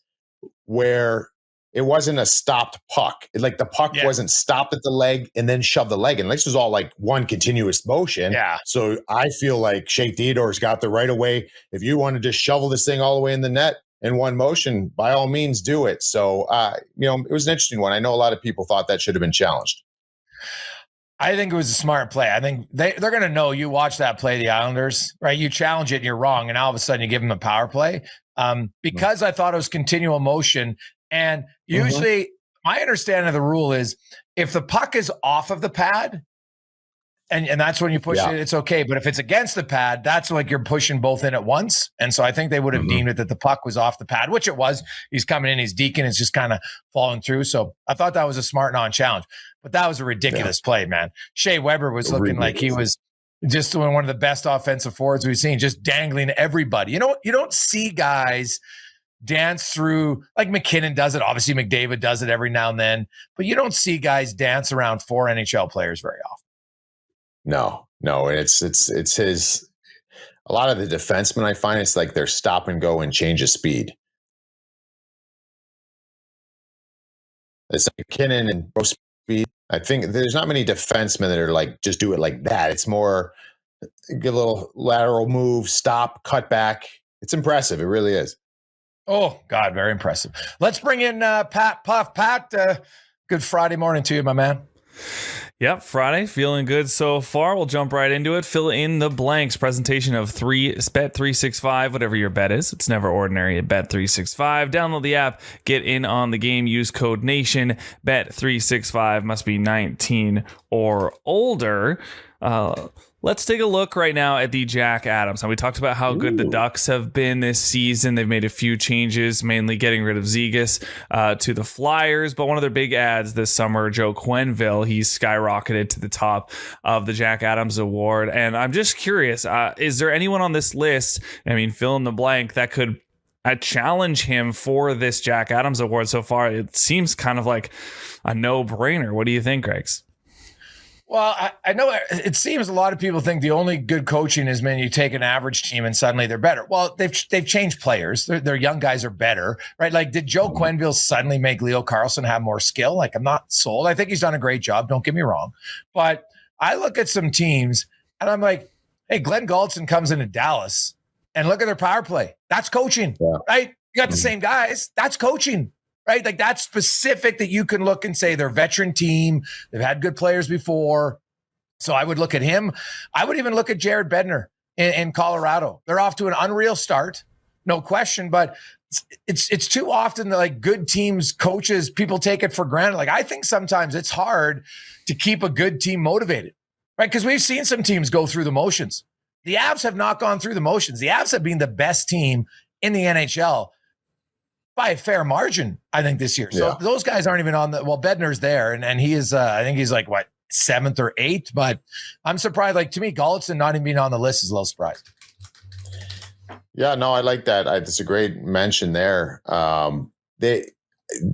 where it wasn't a stopped puck. Like the puck wasn't stopped at the leg and then shoved the leg in. This was all like one continuous motion. Yeah. So I feel like Shea Theodore's got the right of way. If you want to just shovel this thing all the way in the net in one motion, by all means do it. So, it was an interesting one. I know a lot of people thought that should have been challenged. I think it was a smart play. I think they're going to know you watch that play, the Islanders, right? You challenge it and you're wrong. And all of a sudden you give them a power play. Because I thought it was continual motion. And usually my understanding of the rule is if the puck is off of the pad and that's when you push it, it's okay. But if it's against the pad, that's like you're pushing both in at once. And so I think they would have deemed it that the puck was off the pad, which it was. He's coming in, he's deking, it's just kind of falling through. So I thought that was a smart non-challenge. But that was a ridiculous play, man. Shea Weber was looking like he was just doing one of the best offensive forwards we've seen, just dangling everybody. You don't see guys dance through, like McKinnon does it. Obviously, McDavid does it every now and then, but you don't see guys dance around 4 NHL players very often. No, and it's his. A lot of the defensemen, I find it's like they're stop and go and change of speed. It's like McKinnon and speed. I think there's not many defensemen that are like just do it like that. It's more get a little lateral move, stop, cut back. It's impressive. It really is. Oh, God, very impressive. Let's bring in Pat Puff. Pat, good Friday morning to you, my man. Yep, Friday, feeling good so far. We'll jump right into it. Fill in the blanks. Presentation of Bet365, whatever your bet is. It's never ordinary at Bet365. Download the app, get in on the game, use code NATION. Bet365 must be 19 or older. Let's take a look right now at the Jack Adams. Now, we talked about how good the Ducks have been this season. They've made a few changes, mainly getting rid of Zegas to the Flyers. But one of their big ads this summer, Joe Quenneville, he's skyrocketed to the top of the Jack Adams Award. And I'm just curious, is there anyone on this list, fill in the blank, that could challenge him for this Jack Adams Award so far? It seems kind of like a no-brainer. What do you think, Gregs? Well, I know it seems a lot of people think the only good coaching is when you take an average team and suddenly they're better. Well, they've changed players. Their young guys are better, right? Like, did Joe Quenneville suddenly make Leo Carlsson have more skill? Like, I'm not sold. I think he's done a great job. Don't get me wrong. But I look at some teams and I'm like, hey, Glenn Gulletson comes into Dallas and look at their power play. That's coaching, right? You got the same guys. That's coaching. Right? Like, that's specific that you can look and say they're a veteran team. They've had good players before. So I would look at him. I would even look at Jared Bednar in Colorado. They're off to an unreal start, no question, but it's too often that like good teams, coaches, people take it for granted. Like, I think sometimes it's hard to keep a good team motivated, right? Because we've seen some teams go through the motions. The Avs have not gone through the motions. The Avs have been the best team in the NHL by a fair margin, I think, this year. So those guys aren't even on Bednar's there, and he is, I think he's like, 7th or 8th, but I'm surprised. Like, to me, Gulletson not even being on the list is a little surprised. Yeah, no, I like that. It's a great mention there.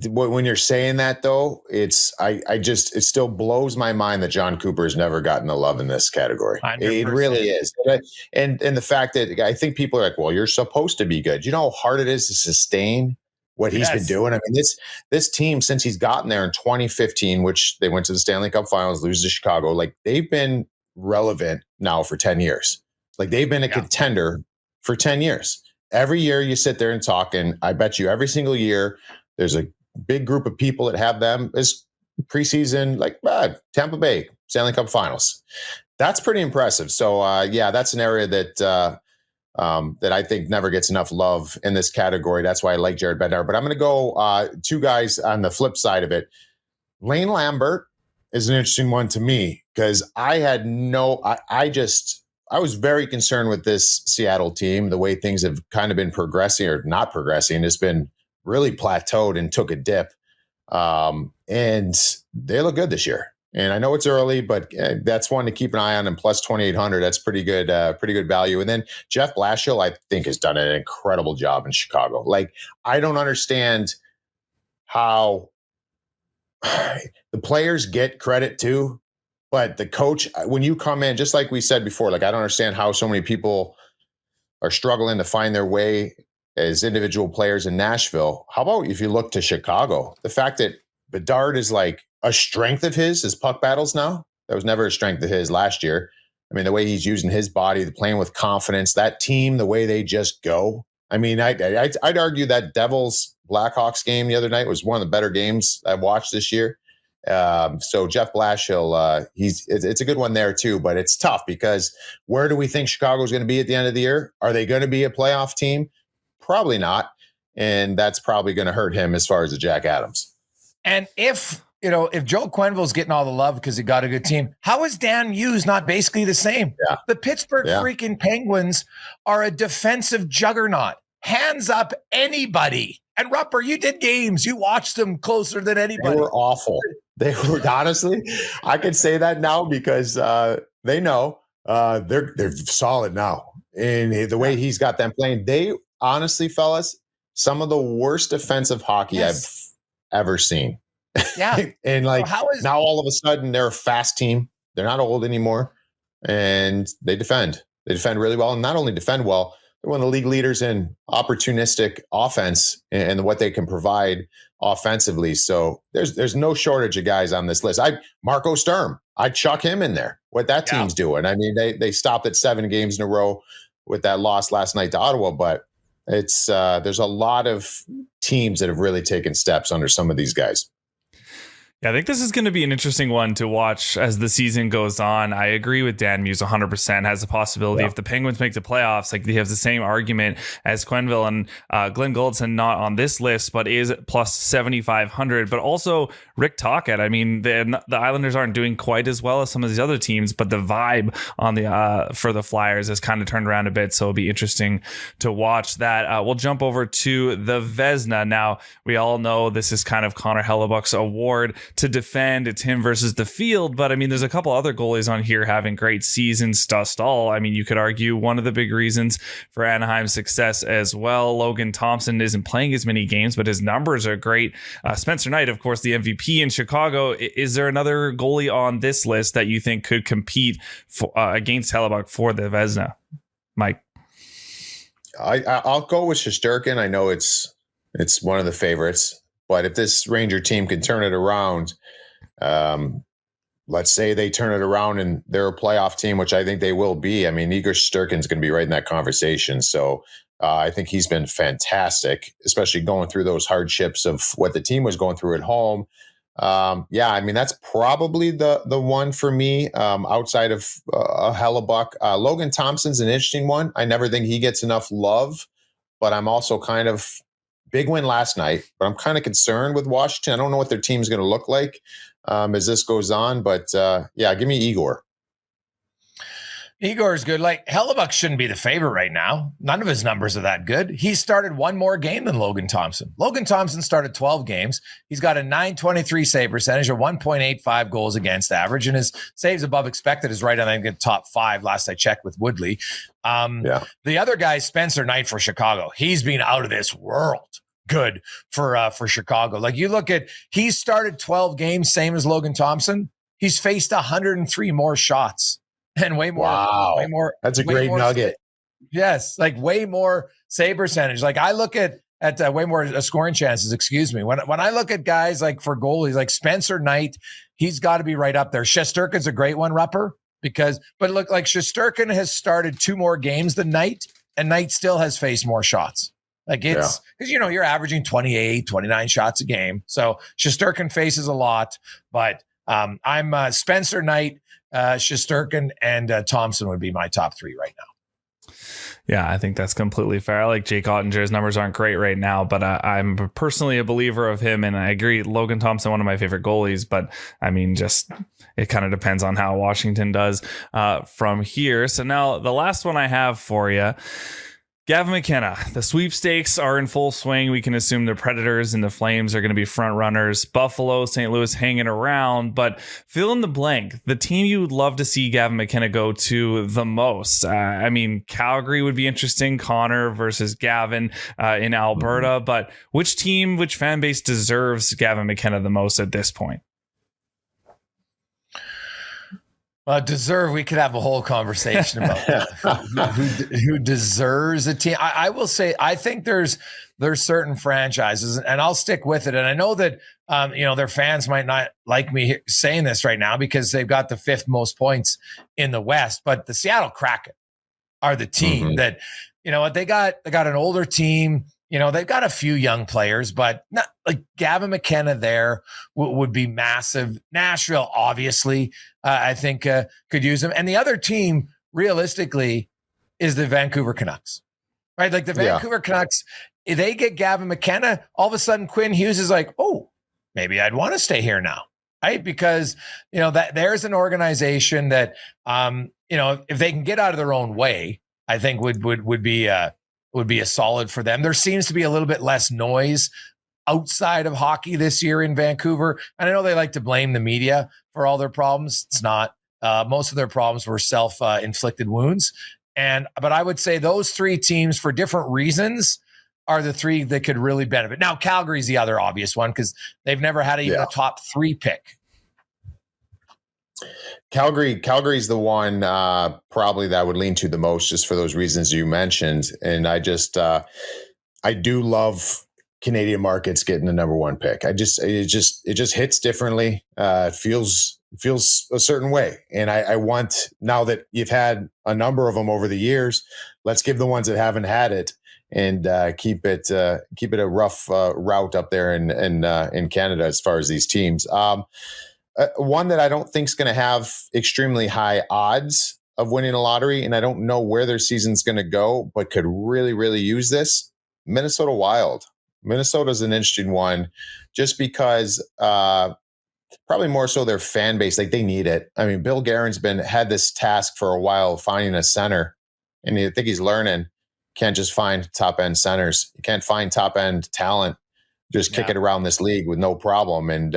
When you're saying that, though, it still blows my mind that John Cooper has never gotten the love in this category. 100%. It really is. And the fact that I think people are like, well, you're supposed to be good. You know how hard it is to sustain what he's been doing? I mean, this team, since he's gotten there in 2015, which they went to the Stanley Cup Finals, lose to Chicago, like, they've been relevant now for 10 years. Like, they've been a contender for 10 years. Every year you sit there and talk, and I bet you every single year there's a big group of people that have them as preseason, like Tampa Bay, Stanley Cup Finals. That's pretty impressive. So, that's an area that I think never gets enough love in this category. That's why I like Jared Bednar. But I'm going to go two guys on the flip side of it. Lane Lambert is an interesting one to me because I was very concerned with this Seattle team, the way things have kind of been progressing or not progressing. It's been really plateaued and took a dip. And they look good this year. And I know it's early, but that's one to keep an eye on. And plus 2,800, that's pretty good value. And then Jeff Blashill, I think, has done an incredible job in Chicago. Like, I don't understand how the players get credit too, but the coach, when you come in, just like we said before, like, I don't understand how so many people are struggling to find their way as individual players in Nashville. How about if you look to Chicago? The fact that Bedard is like a strength of his puck battles now. That was never a strength of his last year. I mean, the way he's using his body, playing with confidence, that team, the way they just go. I mean, I'd argue that Devils Blackhawks game the other night was one of the better games I've watched this year. So Jeff Blashill, it's a good one there too, but it's tough because where do we think Chicago's going to be at the end of the year? Are they going to be a playoff team? Probably not. And that's probably going to hurt him as far as the Jack Adams. And if Joel Quenneville's getting all the love because he got a good team, how is Dan Hughes not basically the same? Yeah. The Pittsburgh freaking Penguins are a defensive juggernaut. Hands up anybody. And Rupper, you did games. You watched them closer than anybody. They were awful. They were, honestly, I can say that now because they know they're solid now. And the way he's got them playing, they honestly, fellas, some of the worst defensive hockey I've ever seen. Yeah. And now all of a sudden they're a fast team. They're not old anymore. And they defend. They defend really well. And not only defend well, they're one of the league leaders in opportunistic offense and what they can provide offensively. So there's no shortage of guys on this list. Marco Sturm, I'd chuck him in there. What that team's doing. I mean, they stopped at 7 games in a row with that loss last night to Ottawa, but it's there's a lot of teams that have really taken steps under some of these guys. Yeah, I think this is going to be an interesting one to watch as the season goes on. I agree with Dan Muse 100%. Has the possibility if the Penguins make the playoffs, like they have the same argument as Quenneville and Glenn Gulletson, not on this list, but is plus 7,500. But also Rick Tocchet. I mean, the Islanders aren't doing quite as well as some of these other teams, but the vibe on the for the Flyers has kind of turned around a bit. So it'll be interesting to watch that. We'll jump over to the Vezina. Now, we all know this is kind of Connor Hellebuck's award to defend. It's him versus the field, but I mean, there's a couple other goalies on here having great seasons. Stahl, I mean, you could argue one of the big reasons for Anaheim's success as well. Logan Thompson isn't playing as many games, but his numbers are great. Spencer Knight, of course, the MVP in Chicago. Is there another goalie on this list that you think could compete against Hellebuck for the Vezina? Mike? I'll go with Shesterkin. I know it's one of the favorites. But if this Ranger team can turn it around, let's say they turn it around and they're a playoff team, which I think they will be. I mean, Igor Shesterkin's going to be right in that conversation. So I think he's been fantastic, especially going through those hardships of what the team was going through at home. I mean, that's probably the one for me outside of Hellebuck. Logan Thompson's an interesting one. I never think he gets enough love, but I'm also kind of big win last night, but I'm kind of concerned with Washington. I don't know what their team's going to look like as this goes on, but give me Igor. Igor is good. Like, Hellebuck shouldn't be the favorite right now. None of his numbers are that good. He started one more game than Logan Thompson. Logan Thompson started 12 games. He's got a .923 save percentage, a 1.85 goals against average, and his saves above expected is right on, I think, the top 5 last I checked with Woodley. The other guy, Spencer Knight for Chicago. He's been out of this world good for Chicago. Like, you look at, he started 12 games, same as Logan Thompson. He's faced 103 more shots. And way more. Wow. Way more. That's a great nugget. Yes. Like, way more save percentage. Like, I look at way more scoring chances, excuse me. When I look at guys like for goalies, like Spencer Knight, he's got to be right up there. Shesterkin's a great one, Rupper, but look, like Shesterkin has started 2 more games than Knight, and Knight still has faced more shots. Like it's because, you're averaging 28, 29 shots a game. So Shesterkin faces a lot, but I'm Spencer, Knight, Shesterkin, and Thompson would be my top three right now. Yeah, I think that's completely fair. I like Jake Ottinger's numbers aren't great right now, but I'm personally a believer of him. And I agree, Logan Thompson, one of my favorite goalies, but I mean, just it kind of depends on how Washington does from here. So now the last one I have for you, Gavin McKenna. The sweepstakes are in full swing. We can assume the Predators and the Flames are going to be front runners. Buffalo, St. Louis hanging around, but fill in the blank. The team you would love to see Gavin McKenna go to the most. I mean, Calgary would be interesting. Connor versus Gavin in Alberta, but which team, which fan base deserves Gavin McKenna the most at this point? Deserve, we could have a whole conversation about that. who deserves a team. I will say, I think there's certain franchises, and I'll stick with it. And I know that, their fans might not like me saying this right now because they've got the fifth most points in the West, but the Seattle Kraken are the team that, they got an older team. They've got a few young players, but not like Gavin McKenna there would be massive. Nashville, obviously, I think could use him. And the other team, realistically, is the Vancouver Canucks, right? Like the Vancouver Canucks, if they get Gavin McKenna, all of a sudden Quinn Hughes is like, oh, maybe I'd want to stay here now, right? Because, that there's an organization that, if they can get out of their own way, I think would be a solid for them. There seems to be a little bit less noise outside of hockey this year in Vancouver. And I know they like to blame the media for all their problems. It's not. Most of their problems were self-inflicted wounds. But I would say those three teams, for different reasons, are the three that could really benefit. Now, Calgary's the other obvious one because they've never had even a top three pick. Calgary's the one probably that I would lean to the most, just for those reasons you mentioned. And I just I do love Canadian markets getting the number one pick. It just hits differently. It feels a certain way. And I want, now that you've had a number of them over the years, let's give the ones that haven't had it and keep it a rough route up there in Canada as far as these teams. One that I don't think is going to have extremely high odds of winning a lottery, and I don't know where their season's going to go, but could really, really use this, Minnesota Wild. Minnesota's an interesting one just because probably more so their fan base, like they need it. I mean, Bill Guerin's had this task for a while, finding a center, and I think he's learning. Can't just find top-end centers. You can't find top-end talent, just kick it around this league with no problem. And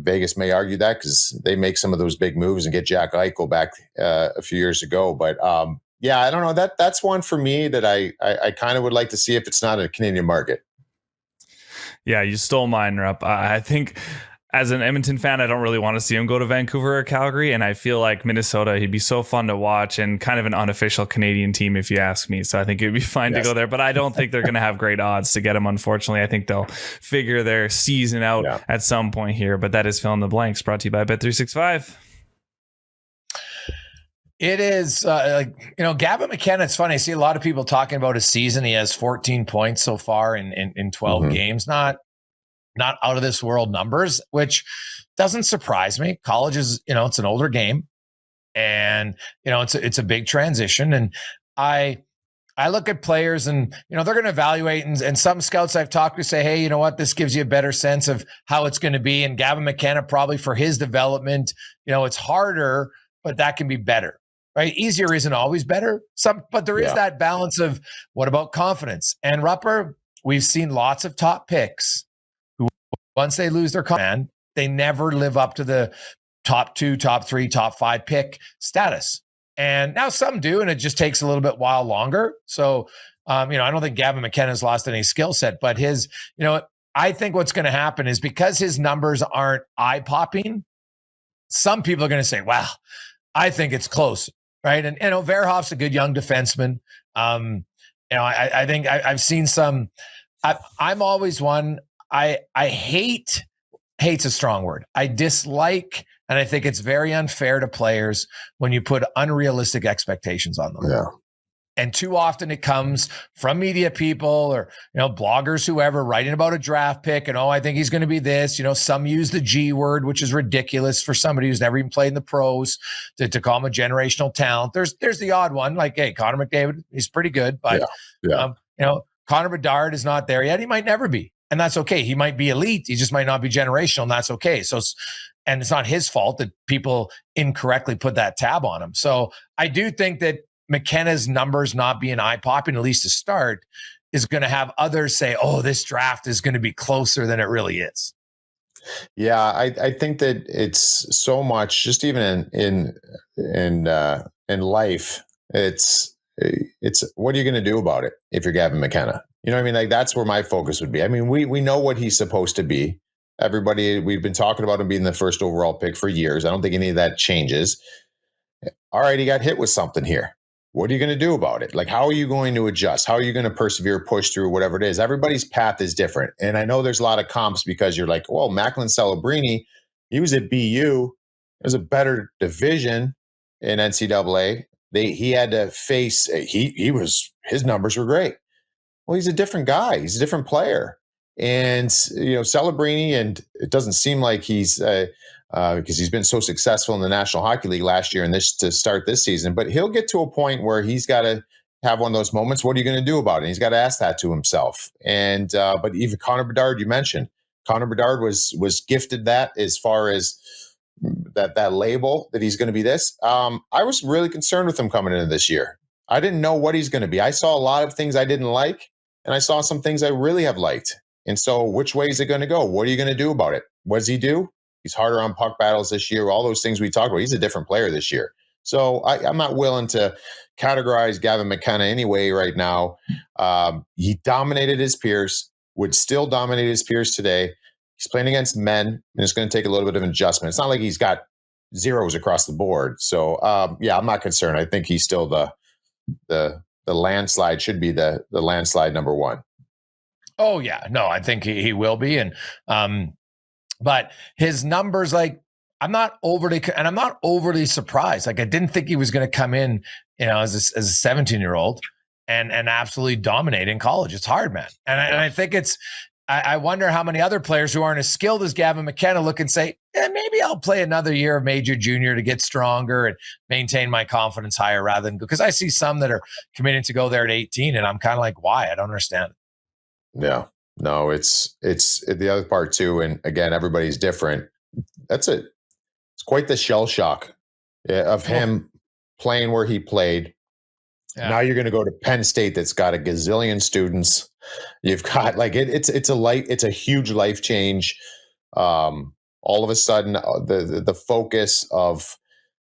Vegas may argue that because they make some of those big moves and get Jack Eichel back a few years ago. But I don't know. That's one for me that I kind of would like to see if it's not a Canadian market. Yeah, you stole mine, Rupp. I think as an Edmonton fan, I don't really want to see him go to Vancouver or Calgary. And I feel like Minnesota, he'd be so fun to watch and kind of an unofficial Canadian team, if you ask me. So I think it'd be fine to go there. But I don't think they're going to have great odds to get him, unfortunately. I think they'll figure their season out at some point here. But that is Fill in the Blanks, brought to you by Bet365. It is Gavin McKenna. It's funny. I see a lot of people talking about his season. He has 14 points so far in 12 games. Not out of this world numbers, which doesn't surprise me. College is, it's an older game, and it's a big transition. And I look at players, and they're going to evaluate, and some scouts I've talked to say, hey, you know what, this gives you a better sense of how it's going to be. And Gavin McKenna, probably for his development, it's harder, but that can be better. Right? Easier isn't always better. But there is that balance of what about confidence? And Rupper, we've seen lots of top picks who, once they lose their command, they never live up to the top 2, top 3, top 5 pick status. And now some do, and it just takes a little bit while longer. So, I don't think Gavin McKenna's lost any skill set, but his, I think what's going to happen is because his numbers aren't eye-popping, some people are going to say, wow, I think it's close. Right. And, Verhoff's a good young defenseman. I think I've seen some, I'm always one, I hate's a strong word. I dislike, and I think it's very unfair to players when you put unrealistic expectations on them. Yeah. And too often it comes from media people or, bloggers, whoever, writing about a draft pick and, I think he's going to be this. Some use the G word, which is ridiculous for somebody who's never even played in the pros to call him a generational talent. There's the odd one, like, hey, Connor McDavid, he's pretty good, but Connor Bedard is not there yet. He might never be. And that's okay. He might be elite. He just might not be generational, and that's okay. And it's not his fault that people incorrectly put that tab on him. So I do think that McKenna's numbers not being eye-popping, at least to start, is going to have others say, this draft is going to be closer than it really is. Yeah, I think that it's so much, just even in life, it's what are you going to do about it if you're Gavin McKenna? You know what I mean? Like, that's where my focus would be. I mean, we know what he's supposed to be. Everybody, we've been talking about him being the first overall pick for years. I don't think any of that changes. All right, he got hit with something here. What are you going to do about it? Like, how are you going to adjust? How are you going to persevere, push through, whatever it is? Everybody's path is different. And I know there's a lot of comps because you're like, well, Macklin Celebrini, he was at BU. There's a better division in NCAA. He had to face, his numbers were great. Well, he's a different guy. He's a different player. And, Celebrini, and it doesn't seem like he's because he's been so successful in the National Hockey League last year and this to start this season, but he'll get to a point where he's got to have one of those moments. What are you going to do about it? And he's got to ask that to himself. And, but even Connor Bedard, you mentioned, Connor Bedard was gifted that as far as that label that he's going to be this. I was really concerned with him coming into this year. I didn't know what he's going to be. I saw a lot of things I didn't like, and I saw some things I really have liked. And so which way is it going to go? What are you going to do about it? What does he do? He's harder on puck battles this year. All those things we talked about. He's a different player this year. So I'm not willing to categorize Gavin McKenna anyway right now. He dominated his peers, would still dominate his peers today. He's playing against men, and it's going to take a little bit of adjustment. It's not like he's got zeros across the board. So, I'm not concerned. I think he's still the landslide, should be the landslide number one. Oh, yeah. No, I think he will be. And but his numbers, like, I'm not overly surprised. Like, I didn't think he was going to come in, as a 17-year-old and absolutely dominate in college. It's hard, man. And I think I wonder how many other players who aren't as skilled as Gavin McKenna look and say, maybe I'll play another year of major junior to get stronger and maintain my confidence higher rather than, because I see some that are committing to go there at 18 and I'm kind of like, why? I don't understand. Yeah. No, it's the other part too. And again, everybody's different. That's it. It's quite the shell shock of him playing where he played. Yeah. Now you're going to go to Penn State that's got a gazillion students. You've got it's a huge life change. All of a sudden, the focus of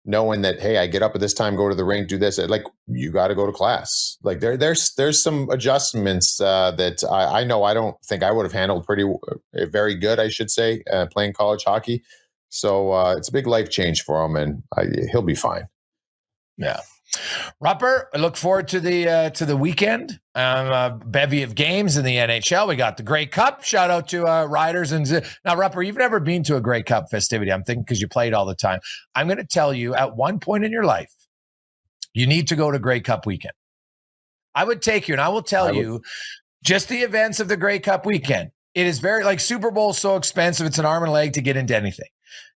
knowing that, hey, I get up at this time, go to the rink, do this. Like, you got to go to class. Like, there's some adjustments that I know I don't think I would have handled very good, I should say, playing college hockey. So it's a big life change for him, and he'll be fine. Yeah. Rupper, I look forward to the weekend. Bevy of games in the NHL. We got the Grey Cup. Shout out to Riders. And now, Rupper, you've never been to a Grey Cup festivity. I'm thinking because you played all the time. I'm going to tell you, at one point in your life, you need to go to Grey Cup weekend. I would take you, and I will tell you just the events of the Grey Cup weekend. It is very, like, Super Bowl is so expensive. It's an arm and a leg to get into anything.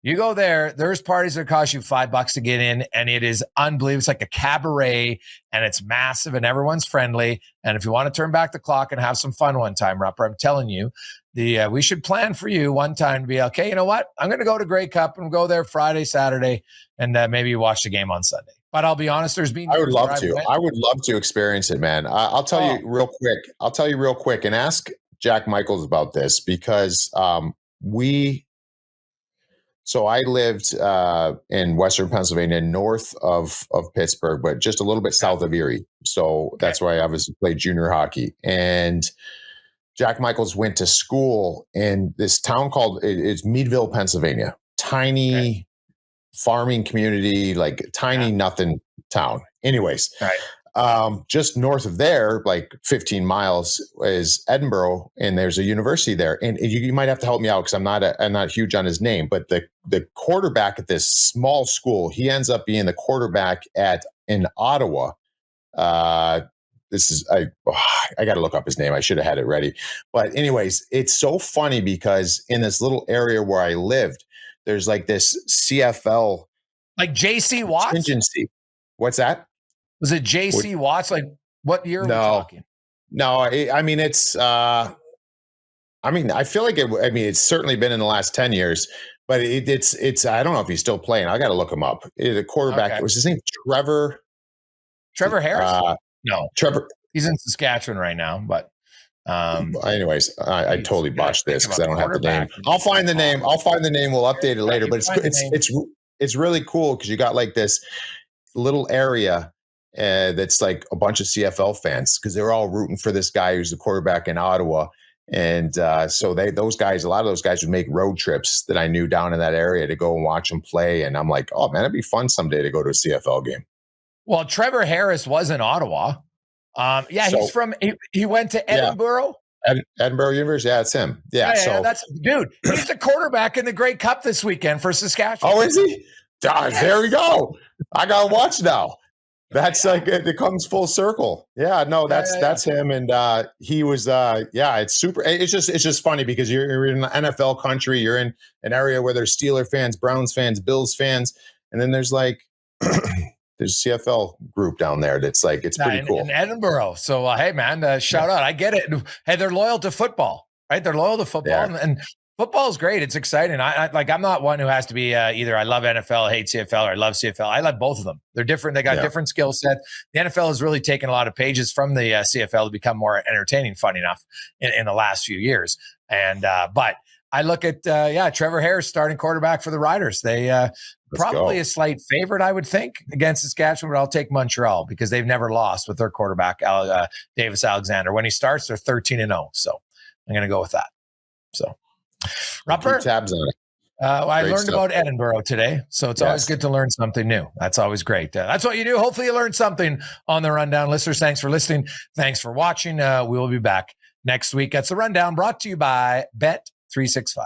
You go there, there's parties that cost you $5 to get in, and it is unbelievable. It's like a cabaret, and it's massive, and everyone's friendly. And if you want to turn back the clock and have some fun one time, Rupper, I'm telling you, we should plan for you one time to be, okay, you know what? I'm going to go to Grey Cup and go there Friday, Saturday, and maybe watch the game on Sunday. But I'll be honest, I would love to experience it, man. I'll tell you real quick, and ask Jack Michaels about this, because So I lived in Western Pennsylvania, north of Pittsburgh, but just a little bit south of Erie. So that's why I obviously played junior hockey. And Jack Michaels went to school in this town called it's Meadville, Pennsylvania. Tiny farming community, like tiny nothing town. Anyways, just north of there, like 15 miles, is Edinburgh, and there's a university there. And you might have to help me out because I'm not huge on his name, but the quarterback at this small school, he ends up being the quarterback in Ottawa, This is I got to look up his name. I should have had it ready. But anyways, it's so funny because in this little area where I lived, there's like this CFL, like JC Watts. Contingency. What's that? Was it JC Watts? Like what year are we talking? No, I mean it's. I feel like it. I mean, it's certainly been in the last 10 years, but it's. I don't know if he's still playing. I got to look him up. The quarterback was his name Trevor Harris. No, Trevor. He's in Saskatchewan right now, but. Anyways, I totally botched this because I don't have the name. I'll find the name. We'll update it later. But it's really cool because you got like this little area that's like a bunch of CFL fans because they're all rooting for this guy who's the quarterback in Ottawa. And so a lot of those guys would make road trips that I knew down in that area to go and watch them play. And I'm like, oh man, it'd be fun someday to go to a CFL game. Well, Trevor Harris was in Ottawa. He's from. He went to Edinburgh. Edinburgh University. Yeah, it's him. That's dude. He's the quarterback in the Grey Cup this weekend for Saskatchewan. Oh, is he? There we go. I gotta watch now. That's like it comes full circle. Yeah, no, that's him, and he was. It's super. It's just funny because you're in an NFL country. You're in an area where there's Steeler fans, Browns fans, Bills fans, and then there's like. There's a CFL group down there that's like it's pretty cool in Edinburgh. So hey man, shout out. I get it. Hey, they're loyal to football, right? They're loyal to football, and football is great. It's exciting. I'm not one who has to be either I love NFL, hate CFL, or I love CFL. I love both of them. They're different. They got different skill sets. The NFL has really taken a lot of pages from the CFL to become more entertaining. Fun enough in the last few years, and but. I look at Trevor Harris starting quarterback for the Riders. They probably a slight favorite, I would think, against Saskatchewan, but I'll take Montreal because they've never lost with their quarterback, Davis Alexander. When he starts, they're 13-0. So I'm going to go with that. So, Rupper, keep tabs on it. I learned about Edinburgh today, so it's always good to learn something new. That's always great. That's what you do. Hopefully you learned something on the Rundown. Listeners, thanks for listening. Thanks for watching. We will be back next week. That's the Rundown brought to you by Bet365.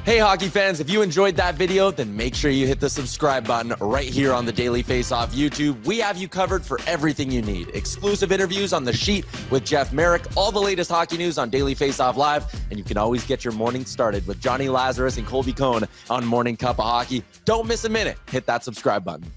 Hey, hockey fans, if you enjoyed that video, then make sure you hit the subscribe button right here on the Daily Faceoff YouTube. We have you covered for everything you need. Exclusive interviews on The Sheet with Jeff Merrick, all the latest hockey news on Daily Faceoff Live, and you can always get your morning started with Johnny Lazarus and Colby Cohn on Morning Cup of Hockey. Don't miss a minute. Hit that subscribe button.